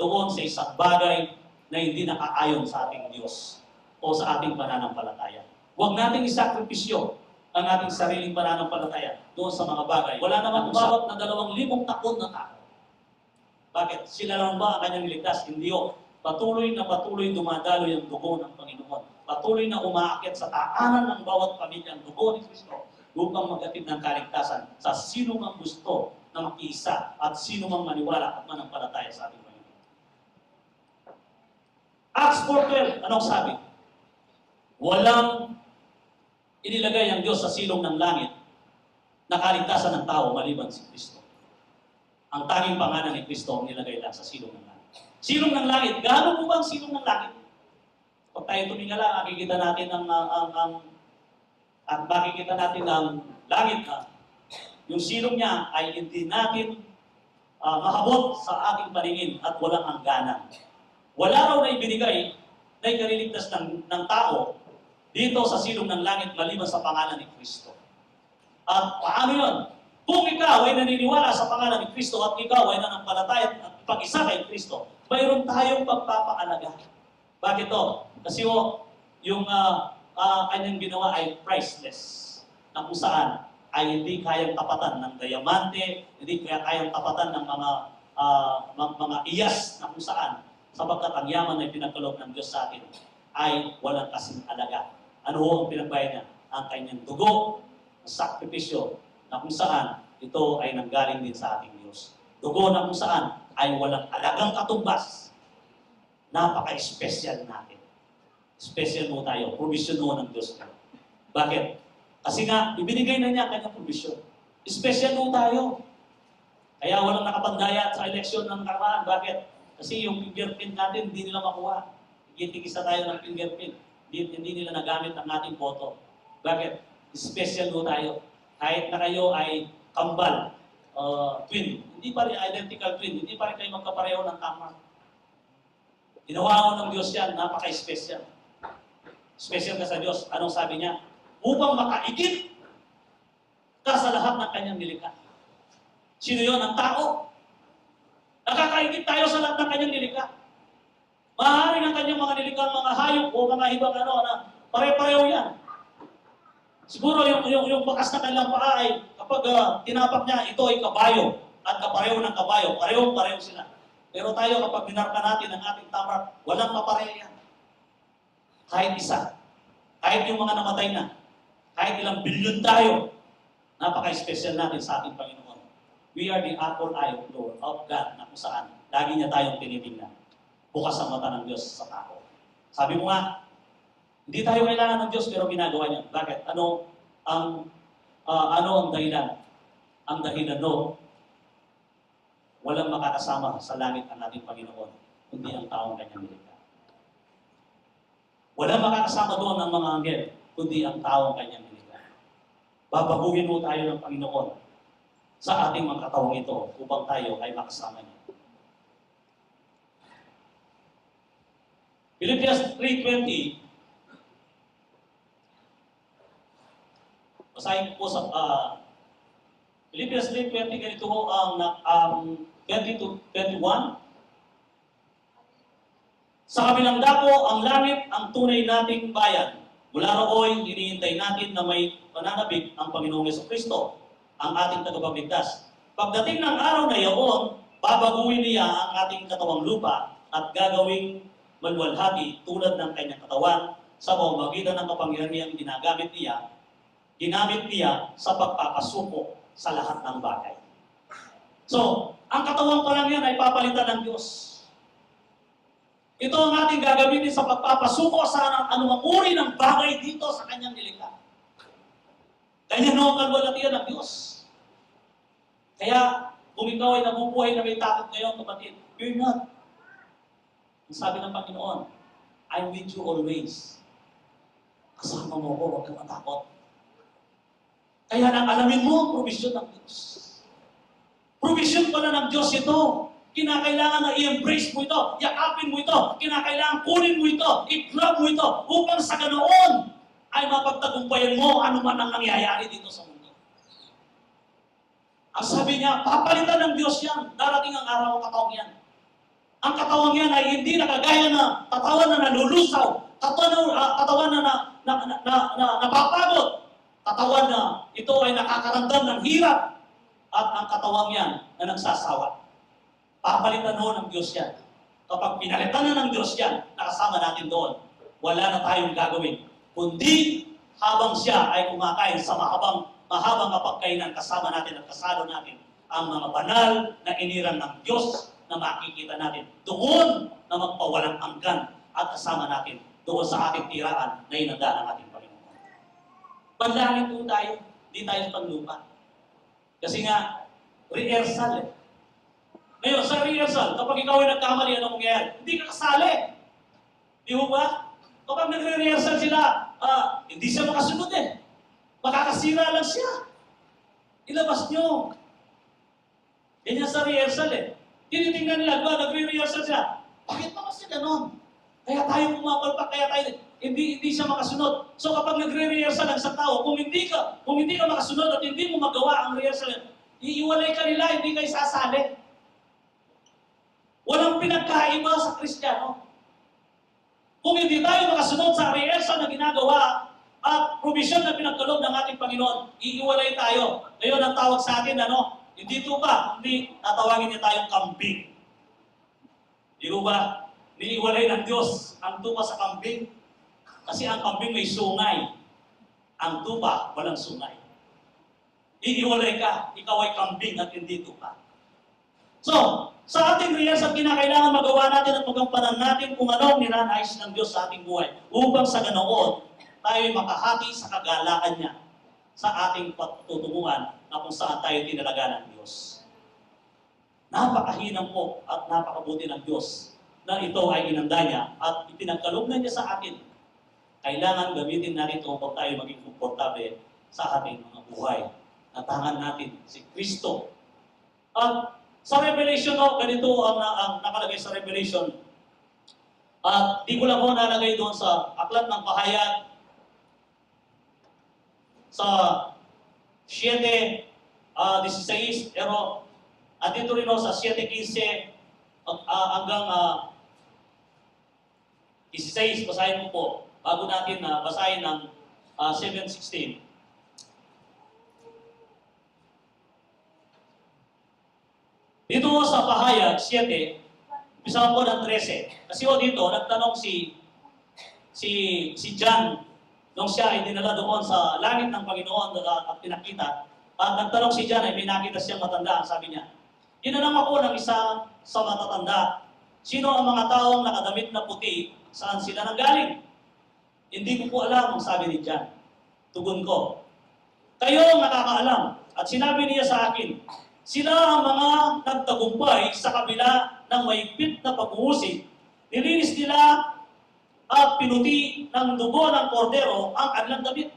doon sa isang bagay na hindi nakaayon sa ating Diyos o sa ating pananampalataya. Huwag nating isakripisyo ang ating sariling pananampalataya doon sa mga bagay. Wala naman umabot na 2,000 taon na tao. Bakit? Sila lang ba ang kanyang niligtas? Hindi o. Patuloy na patuloy dumadaloy ang dugo ng Panginoon. Patuloy na umaakyat sa taanan ng bawat pamilya ang dugo ni Kristo upang magatid ng kaligtasan sa sino mang gusto na makiisa at sino mang maniwala at manampalataya sa ating Panginoon. Acts 4:12, anong sabi? Walang inilagay ang Diyos sa silong ng langit na kaligtasan ng tao maliban si Kristo. Ang tanging pangalan ni Kristo ang nilagay lang sa silong ng langit. Silong ng langit, gaano po ba ang silong ng langit? Pag tayo tumingala, makikita natin makikita natin ang langit na yung silong niya ay hindi natin mahabot sa ating paningin at walang hangganan. Wala raw na ibinigay na ikaliligtas ng tao dito sa silong ng langit maliban sa pangalan ni Kristo. At paano yun? Kung ikaw ay naniniwala sa pangalan ni Kristo at ikaw ay nanampalataya at pag-isa kay Kristo, mayroon tayong pagpapaalaga. Bakit to? Kasi yung kanyang ginawa ay priceless. Na kung saan ay hindi kayang tapatan ng diamante, hindi kayang tapatan ng mga iyas na kung saan sapagkat ang yaman na pinagkaloob ng Diyos sa atin ay walang kasing alaga. Ano ho ang pinagbayad niya? Ang kanyang dugo, ang sakripisyo, na kung saan ito ay nanggaling din sa ating Diyos. Dugo na kung saan ay walang alagang katumbas. Napaka-special natin. Special mo tayo. Provision mo ng Diyos. Bakit? Kasi nga, ibinigay na niya ang kanyang provision. Special mo tayo. Kaya walang nakapandaya sa eleksyon ng nakaraan. Bakit? Kasi yung fingerprint natin, hindi nila makuha. Itigisa tayo ng fingerprint. Hindi nila nagamit ang ating boto. Bakit? Special mo tayo. Kahit na kayo ay kambal, twin, hindi pa rin identical twin, hindi pa rin kayo magkapareho ng tama. Ginawa ko ng Diyos yan, napaka-special. Special ka sa Diyos. Anong sabi niya? Upang makaigit ka sa lahat ng kanyang nilikha. Sino yun? Ang tao. Nakakaigit tayo sa lahat ng kanyang nilikha. Maaaring ang kanyang mga nilikha, mga hayop o mga ibang na pare-pareho yan. Siguro yung bakas na kanilang paa ay kapag tinapak niya, ito ay kabayo at kapareho ng kabayo. Pareho sila. Pero tayo kapag binarka natin ang ating tamar, walang kapareho yan. Kahit isa. Kahit yung mga namatay na. Kahit ilang bilyon tayo. Napaka-special natin sa ating Panginoon. We are the apple eye of God na kung saan lagi niya tayong tinitingnan. Bukas ang mata ng Diyos sa tao. Sabi mo nga, hindi tayo kailangan ng Diyos pero ginagawa niya. Bakit? Ano ang dahilan? Ang dahilan walang makakasama sa langit ang ating Panginoon, kundi ang taong kanyang nilikha. Walang makakasama doon ang mga anghel, kundi ang taong kanyang nilikha. Babaguhin mo tayo ng Panginoon sa ating mga katawang ito upang tayo ay makasama niya. Philippians 3:20. Basahin ko po sa Philippians 3:20, ganito ho ang 20-21. Sa kabilang dako, ang langit ang tunay nating bayan. Mula rooy, hinihintay natin na may pananabik ang Panginoong Jesucristo, ang ating tagapagligtas. Pagdating ng araw na iyon, babaguhin niya ang ating katawang lupa at gagawing maluwalhati tulad ng kanyang katawan sa pamamagitan ng kapangyarihang ginagamit niya ginamit niya sa pagpapasuko sa lahat ng bagay. So, ang katawan pa lang yan ay papalitan ng Diyos. Ito ang ating gagamitin sa pagpapasuko sa anumang uri ng bagay dito sa kanyang nilikha. Kanya no ang kalwalatian ng Diyos. Kaya, kung ikaw ay nabubuhay na may takot ngayon, kapatid, fear not. Ang sabi ng Panginoon, I'm with you always. Kasama mo ko, huwag kang matakot. Kaya nang alamin mo ang provision ng Diyos. Provision pala ng Diyos ito. Kinakailangan na i-embrace mo ito, yakapin mo ito, kinakailangan kunin mo ito, i-grab mo ito, upang sa ganoon ay mapagtagumpayan mo ano man ang nangyayari dito sa mundo. Ang sabi niya, papalitan ng Diyos yan, darating ang araw ang katawang yan. Ang katawang yan ay hindi nakagaya na katawan na nalulusaw, katawan na napapagod, katawan na ito ay nakakaramdam ng hirap, at ang katawang yan na nagsasawa. Papalitan ho ng Diyos yan. Kapag pinalitan na ng Diyos yan, nakasama natin doon, wala na tayong gagawin. Kundi habang siya ay kumakain sa mahabang mapagkainan, kasama natin at kasalo natin ang mga banal na iniran ng Diyos na makikita natin. Doon na magpawalang angkan at kasama natin doon sa ating tiraan na inanda ng ating Panginoon. Panlangin po tayo, di tayo sa panlupa. Kasi nga, rehearsal eh. Ngayon, sa rehearsal, kapag ikaw ay nagkamali, ano mangyayari? Hindi ka kasali. Di mo ba? Kapag nagre-rehearsal sila, hindi siya makasunod eh. Makakasira lang siya. Ilabas nyo. Ganyan sa rehearsal eh. Tinitingnan nila, nagre-rehearsal sila. Bakit naman siya ganon? Kaya tayo pumapalpak, kaya tayo, hindi siya makasunod. So kapag nagre-rehearsal ang isang tao, kung hindi ka makasunod at hindi mo magawa ang rehearsal, iiwalay ka nila, hindi ka isasali. Walang pinagkaiba sa Kristiyano. Kung hindi tayo makasunod sa rehearsal na ginagawa at provision na pinagkaloob ng ating Panginoon, iiwalay tayo. Ngayon ang tawag sa atin, hindi tupa, hindi tatawagin niya tayong kambing. Di ba? Niiwalay ng Diyos ang tupa sa kambing. Kasi ang kambing may sungay. Ang tupa, walang sungay. Iiwalay ka, ikaw ay kambing at hindi tupa. So, sa ating rehearsal, kinakailangan magawa natin at magampanan natin kung anong ninanais ng Diyos sa ating buhay. Upang sa ganoon, tayo ay makahati sa kagalakan niya sa ating patutunguhan na kung saan tayo tinalaga ng Diyos. Napakahinang po at napakabuti ng Diyos na ito ay inanda niya at ipinagkaloob na niya sa atin. Kailangan gamitin natin ito upang tayo maging komportable sa ating mga buhay. Natangan natin si Kristo. At sa Revelation, ganito ang nakalagay sa Revelation. At di ko lang po nalagay doon sa Aklat ng Pahayag sa 7:16, pero at dito rin sa 7:15 hanggang 16, basahin mo po, bago natin basahin ang 7:16. Dito sa Pahayag 7, umpisa po ng 13. Kasi dito, nagtanong si John, nung siya ay dinala doon sa langit ng Panginoon at pinakita, at nagtanong si John ay may nakita siyang matanda, sabi niya, ginanang ako ng isa sa matatanda. Sino ang mga taong nakadamit na puti? Saan sila nanggaling? Hindi ko po alam, ang sabi ni John. Tugon ko, kayo ang nakakaalam. At sinabi niya sa akin, sila ang mga nagtagumpay sa kabila ng mahigpit na pag-uusig. Nilinis nila at pinuti ng dugo ng kordero ang kanilang damit.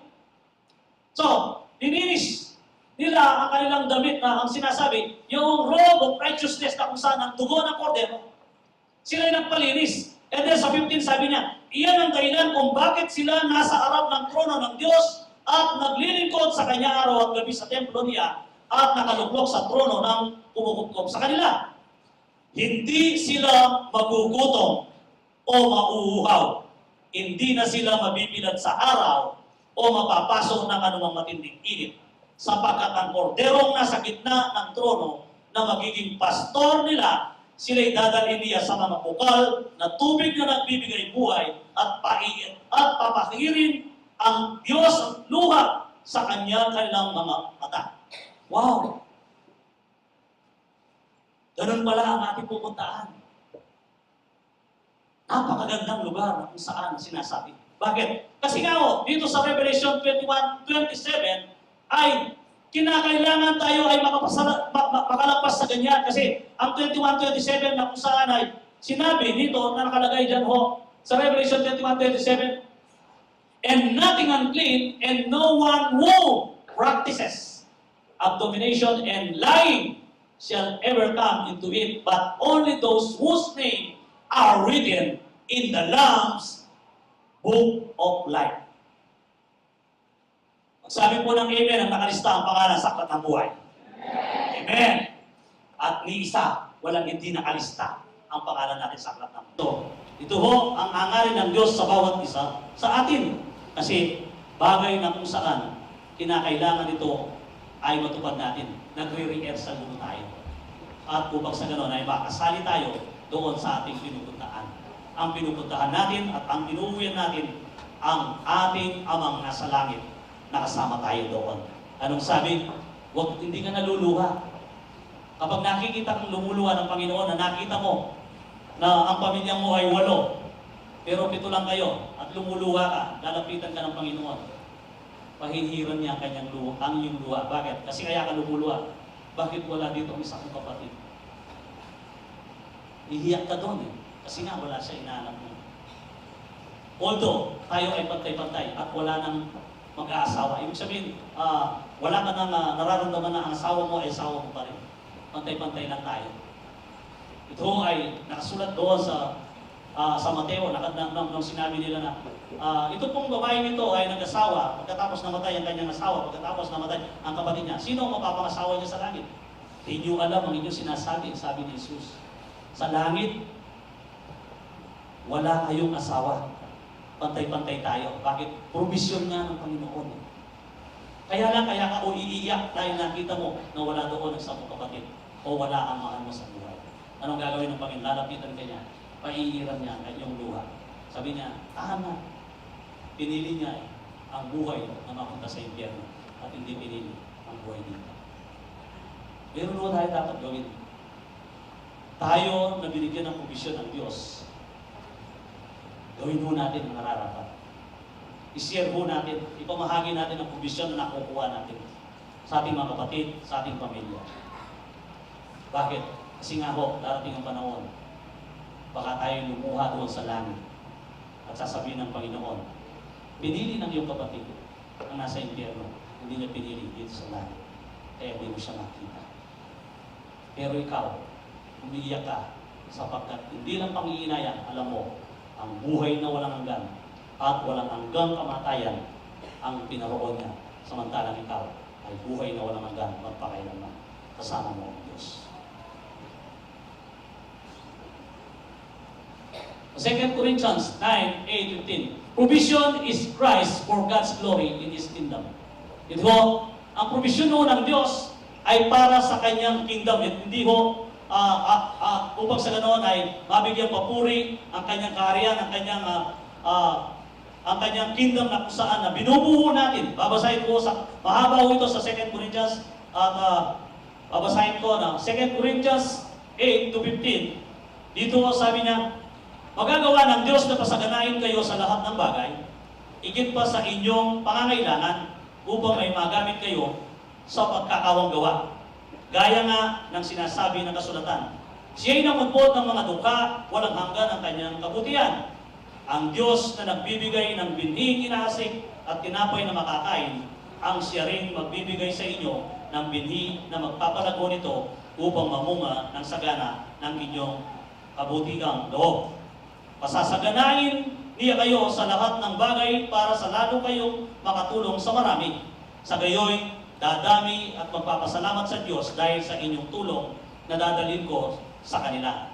So, nilinis nila ang kanilang damit na ang sinasabi, yung robe of righteousness na kung saan ang dugo ng kordero. Sila ay nagpalinis. And then sa 15 sabi niya, iyan ang dahilan kung bakit sila nasa harap ng trono ng Diyos at naglilingkod sa kanya araw at gabi sa templo niya at nakaluklok sa trono ng kumukutkop sa kanila. Hindi sila magugutom o mauuhaw. Hindi na sila mabibilad sa araw o mapapasok ng anumang matinding init. Sapagkat ang korderong nasa gitna ng trono na magiging pastor nila, sila'y dadalhin niya sa mga bukal na tubig na nagbibigay buhay at papakirin ang Diyos ang luha sa kanilang mga mata. Wow! Ganun pala ang ating pupuntaan. Napakagandang lugar na kung saan sinasabi. Bakit? Kasi nga dito sa Revelation 21:27 ay kinakailangan tayo ay makalagpas sa ganyan. Kasi ang 21:27 na kung saan ay sinabi dito na nakalagay dyan sa Revelation 21:27, and nothing unclean and no one who practices abomination and lying shall ever come into it, but only those whose name are written in the Lamb's Book of Life. Sabi po ng Amen ang nakalista ang pangalan sa aklat ng buhay. Amen. At ni isa, walang hindi nakalista ang pangalan natin sa aklat ng buhay. Ito ang hangarin ng Diyos sa bawat isa sa atin. Kasi bagay na kung saan kinakailangan ito ay matupad natin. Nagre-rehearsal muna tayo. At upang sa ganoon ay makasali tayo doon sa ating pinupuntahan. Ang pinupuntahan natin at ang inuuwian natin ang ating amang nasa langit. Nakasama tayo doon. Anong sabi? Hindi ka naluluha. Kapag nakikita kang lumuluha ng Panginoon na nakita mo na ang pamilya mo ay 8, pero 7 lang kayo at lumuluha ka, lalapitan ka ng Panginoon. Pahihiran niya ang kanyang luha, ang iyong luha. Bakit? Kasi kaya ka lumuluha. Bakit wala dito ang isa kong kapatid? Ihiyak ka doon kasi nga wala siya inaanap mo. Although tayo ay pantay-pantay at wala nang mag-aasawa. Ibig sabihin, wala ka nang nararamdaman na ang asawa mo ay asawa mo pa rin. Pantay-pantay lang tayo. Ito ay nakasulat doon sa Mateo, nung sinabi nila na ito pong babae nito ay nag-asawa, pagkatapos namatay ang kanyang asawa, pagkatapos namatay ang kapatid niya. Sino ang mapapangasawa niya sa langit? Hindi niyo alam ang inyong sinasabi, sabi ni Jesus. Sa langit, wala kayong asawa. Pantay-pantay tayo. Bakit? Provision nga ng Panginoon. Kaya ka iiyak dahil nakita mo na wala doon ang 10 kapatid o wala ang mahal mo sa buhay. Anong gagawin ng Panginoon? Lalapitan ka niya. Paiiran niya ang kanyang luha. Sabi niya, tahan na. Pinili niya ang buhay na mapunta sa impyerno at hindi pinili ang buhay dito. Meron mo tayo dapat gawin. Tayo na binigyan ng provision ng Diyos, gawin mo natin ang nararapat. I-share mo natin, ipamahagi natin ang provision na nakukuha natin sa ating mga kapatid, sa ating pamilya. Bakit? Kasi nga darating ang panahon, baka tayo lumuha doon sa langit at sasabihin ng Panginoon, pinili ng iyong kapatid ang nasa impyerno, hindi niya pinili dito sa langit. Kaya hindi mo siya makita. Pero ikaw, umiiyak ka sapagkat hindi lang pangihinayang, alam mo, ang buhay na walang hanggan at walang hanggang kamatayan ang pinaroon niya. Samantalang ikaw ay buhay na walang hanggan magpakailanman. Kasama mo ang Diyos. 2 Corinthians 9:8-15. Provision is Christ for God's glory in His kingdom. Ito, ang provision ng Diyos ay para sa kanyang kingdom. Hindi upang sa ganoon ay mabigyan papuri ang kanyang kaharian, ang kanyang kingdom na kung saan na binubuo natin. Babasahin ko mahaba ito sa 2 Corinthians at babasahin ko na 2 Corinthians 8-15. Dito sabi niya, magagawa ng Diyos na pasaganain kayo sa lahat ng bagay, higit pa sa inyong pangangailangan upang may magamit kayo sa pagkakawang gawa. Gaya nga ng sinasabi ng kasulatan, siya'y namutpot ng mga dukha, walang hanggan ang kanyang kabutihan. Ang Diyos na nagbibigay ng binhing inaasik at tinapay na makakain, ang siya rin magbibigay sa inyo ng binhi na magpapalago nito upang mamunga ng sagana ng inyong kabutigang loob. Pasasaganain niya kayo sa lahat ng bagay para sa lalo kayong makatulong sa marami. Sa gayoy, dadami at magpapasalamat sa Diyos dahil sa inyong tulong na dadalhin ko sa kanila.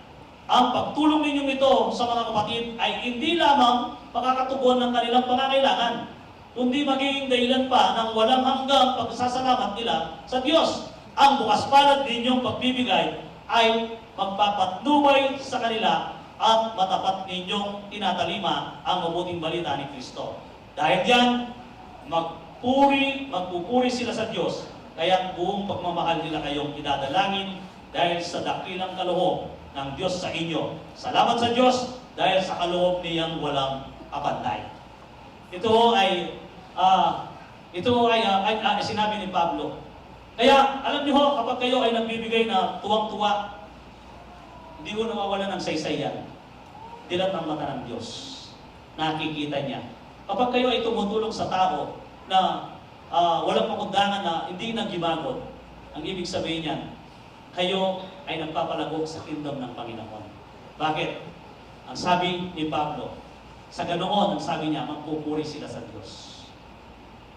Ang pagtulong ninyong ito sa mga kapatid ay hindi lamang makakatugon ng kanilang pangangailangan, kundi magiging dahilan pa ng walang hanggang pagsasalamat nila sa Diyos. Ang bukas palad ninyong pagbibigay ay magpapatnubay sa kanila at matapat ninyong tinatalima ang mabuting balita ni Kristo. Dahil diyan, magpupuri sila sa Diyos, kaya buong pagmamahal nila kayong idadalangin dahil sa dakilang kaloob ng Diyos sa inyo. Salamat sa Diyos dahil sa kaloob niyang walang kapantay. Ito ay sinabi ni Pablo. Kaya alam niyo ho, kapag kayo ay nagbibigay na tuwang-tuwa, hindi mo nawawala ng saysayan. Dilat ang mata ng Diyos. Nakikita niya. Kapag kayo ay tumutulong sa tao na walang pakundangan na hindi naghibagot, ang ibig sabihin niyan, kayo ay nagpapalago sa kingdom ng Panginoon. Bakit? Ang sabi ni Pablo, sa ganoon, ang sabi niya, magpupuri sila sa Diyos.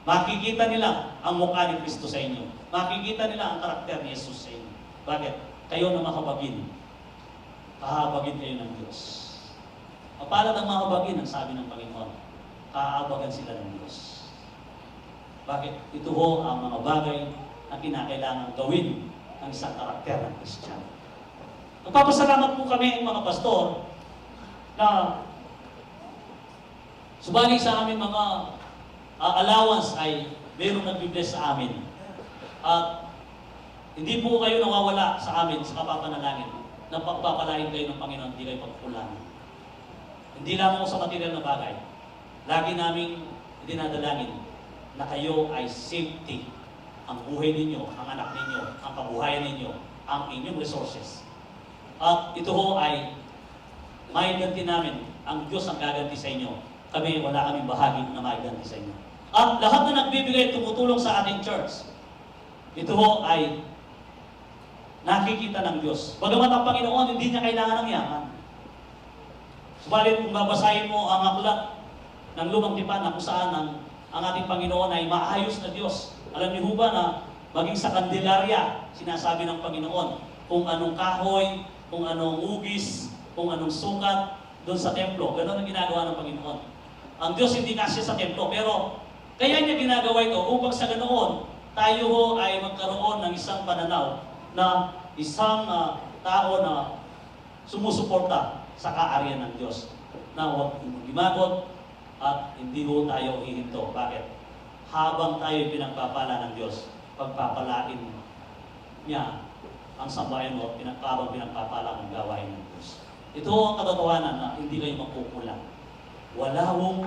Makikita nila ang mukha ni Kristo sa inyo. Makikita nila ang karakter ni Jesus sa inyo. Bakit? Kayo na mahabagin. Kahabagin kayo ng Diyos. Mapalad ang mahabagin, ang sabi ng Panginoon. Kaabagan sila ng Diyos. Bakit? Ito ho ang mga bagay na kinakailangan gawin ng isang karakter ng Kristiyano. Nagpapasalamat po kami mga pastor na subali sa aming mga allowance ay mayroong nagbibless sa amin. At hindi po kayo nawawala sa amin sa kapapanalangin na pagpapalain kayo ng Panginoon, hindi kayo pagkulangan. Hindi lang sa material na bagay. Lagi naming dinadalangin na kayo ay safety. Ang buhay ninyo, ang anak ninyo, ang kabuhayan ninyo, ang inyong resources. At ito ho ay may ganti namin. Ang Diyos ang gaganti sa inyo. Kami, wala kaming bahagi na may ganti sa inyo. At lahat na nagbibigay tumutulong sa ating church, ito ho ay nakikita ng Diyos. Bagamat ang Panginoon, hindi niya kailangan ng yaman. Subalit kung babasahin mo ang aklat ng Lumang Tipan na kung saan ang ating Panginoon ay maayos na Diyos. Alam niyo ba na maging sa Candelaria, sinasabi ng Panginoon, kung anong kahoy, kung anong ugis, kung anong sukat, doon sa templo. Ganun ang ginagawa ng Panginoon. Ang Diyos hindi kasya sa templo, pero kaya niya ginagawa ito upang sa ganoon, tayo ho ay magkaroon ng isang pananaw na isang tao na sumusuporta sa kaariyan ng Diyos. Na huwag gimagot at hindi ho tayo hihinto. Bakit? Habang tayo pinagpapala ng Diyos, pagpapalain niya ang sambayan mo, pinagpapala ang gawain ng Diyos. Ito ang katotohanan na hindi kayo magkukulang. Wala hong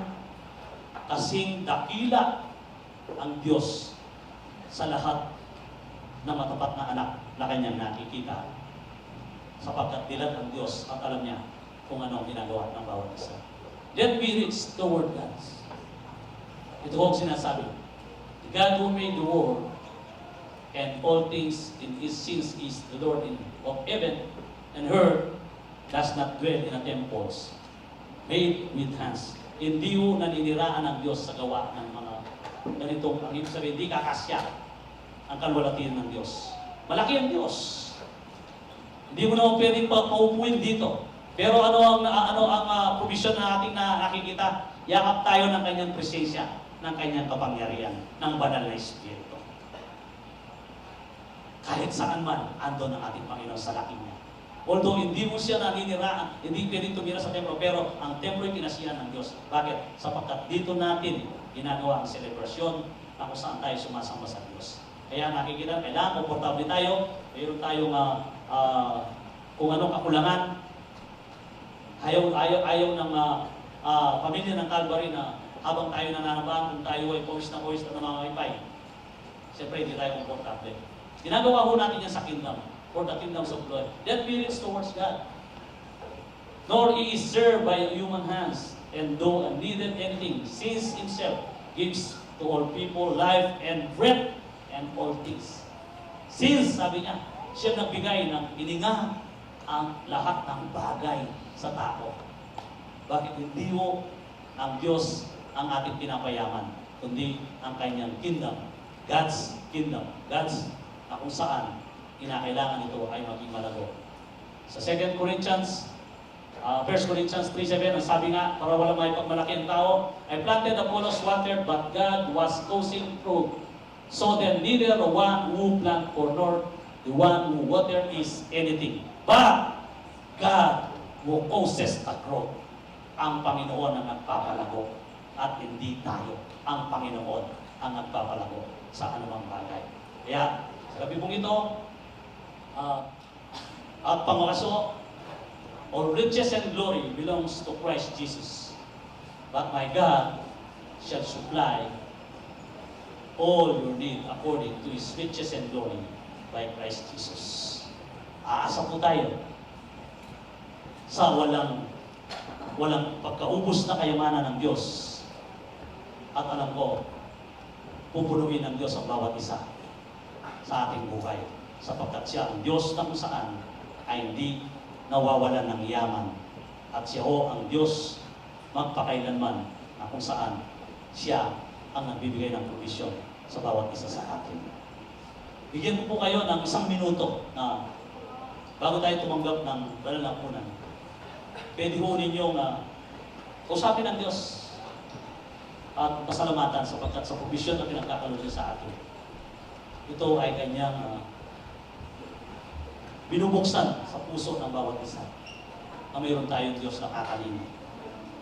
kasing dakila ang Diyos sa lahat ng matapat na anak na kanyang nakikita. Sapagkat dilat ang Diyos at alam niya kung ano ang ginagawa ng bawat isa. Let me reach toward God. Ito ang sinasabi. God who made the world and all things in His sins is the Lord of heaven and earth does not dwell in the temples made with hands. Hindi ho naniniraan ng Diyos sa gawa ng mga ganitong, ang ibig sabihin, hindi kakasya ang kalwalatian ng Diyos. Malaki ang Diyos. Hindi mo naman pwedeng paupuin dito. Pero ano ang provision na ating nakikita? Yakap tayo ng kanyang presensya, ng kanyang kapangyarihan, ng banal na Espiritu. Kahit saan man, andon ang ating Panginoon sa laki niya. Although hindi mo siya naniniraan, hindi pwedeng tumira sa templo, pero ang templo ay kinasiyahan ng Diyos. Bakit? Sapagkat dito natin ginagawa ang selebrasyon na kung saan tayo sumasamba sa Diyos. Kaya nakikita, kailangan komportable tayo, mayroon tayong kung anong kakulangan. Ayaw ng pamilya ng Calvary na habang tayo nananabahan, kung tayo ay pawis na namamaypay. Siyempre, hindi tayo komportable. Ginagawa ho natin yan sa kingdom. For the kingdoms of God. That feelings towards God. Nor he is served by human hands, and though needed anything, since himself gives to all people life and breath and all things. Since, sabi niya, siya nagbigay ng hininga ang lahat ng bagay sa tao. Bakit hindi mo ang Diyos ang ating pinapayaman, kundi ang kanyang kingdom, God's kingdom, God's na kung saan kinakailangan ito ay maging malago. Sa 2 Corinthians, 1 Corinthians 3:7, ang sabi nga, para walang may pagmalaki ang tao, I planted, Apollos watered, but God was causing fruit. So then neither the one who plant or nor the one who water is anything. But God who causes the growth. Ang Panginoon ang nagpapalago at hindi tayo. Ang Panginoon ang nagpapalago sa anumang bagay. Kaya sa gabi pong ito, at pangwaso, all riches and glory belongs to Christ Jesus. But my God shall supply all your need according to His riches and glory by Christ Jesus. Aasa po tayo sa walang pagkaubos na kayamanan ng Diyos. At alam ko, pupunuin ng Diyos ang bawat isa sa ating buhay. Sapagkat siya ang Diyos na kung saan ay hindi nawawalan ng yaman. At siya ho ang Diyos magpakailanman na kung saan siya ang nagbibigay ng provisyon sa bawat isa sa atin. Bigyan ko po kayo ng 1 minuto na bago tayo tumanggap ng banal na punan. Pwede ho ninyong kausapin ng Diyos at pasalamatan sapagkat sa provisyon na pinagkakaloob niya sa atin. Ito ay kanyang binubuksan sa puso ng bawat isa na mayroon tayong Diyos na kakalino,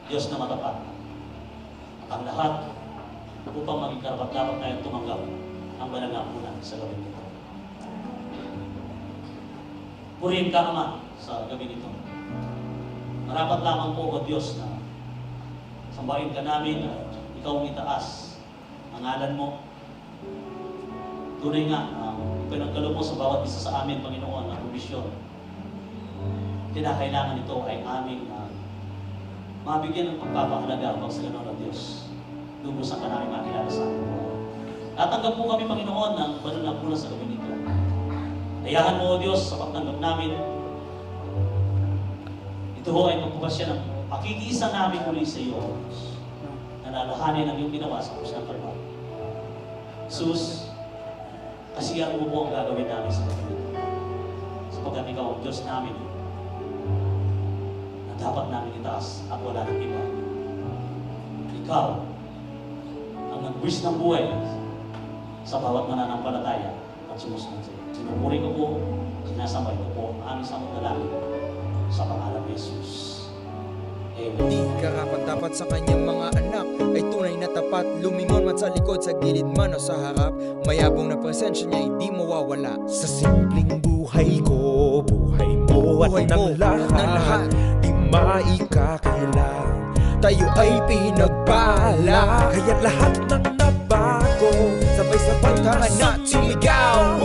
Diyos na matapat. Ang lahat upang maging karapat-dapat tayong tumanggap ang banal na punan sa gabi nito. Purihin ka naman sa gabi nito. Marapat lamang po o Diyos na sambahin ka namin na ikaw ang itaas ang ngalan mo. Tunay nga, pinagkaloob mo sa bawat isa sa amin, Panginoon, ang provisyon. Kinakailangan ito ay aming mabigyan ng pagpapahalaga pag sa ganoon ng Diyos. Lubusan ka namin makilala sa amin. Tatanggap po kami, Panginoon, ng banal na punan sa gabi nito. Dayahan mo, O Diyos, sa pagtanggap namin. Ito ho ay magpapasya ng pakikiisa namin muli sa iyo. Nalalahanin ang iyong ginawa sa krus ng Kalbaryo. Jesus, kasiyahan mo po ang gagawin namin sa gabi nito. Sapagkat ikaw ang Diyos namin na dapat namin itaas at wala ng iba. Ikaw ang nag-wish ng buhay sa bawat mananampalataya at sumusunod sa iyo. Sinupuri ko po, sinasambay ko po ang aming samot-dalangin sa pangalan ni Jesus. Amen. Di karapat-dapat sa kanyang mga anak ay tunay na tapat. Lumingon man sa likod, sa gilid man o sa harap, mayabong na presensya niya hindi mawawala. Sa simpleng buhay ko, buhay mo at ng lahat, di maikakailang. Tayo ay pinagpala, kaya't lahat ng nabago, sabay-sabay Tara na, sumigaw.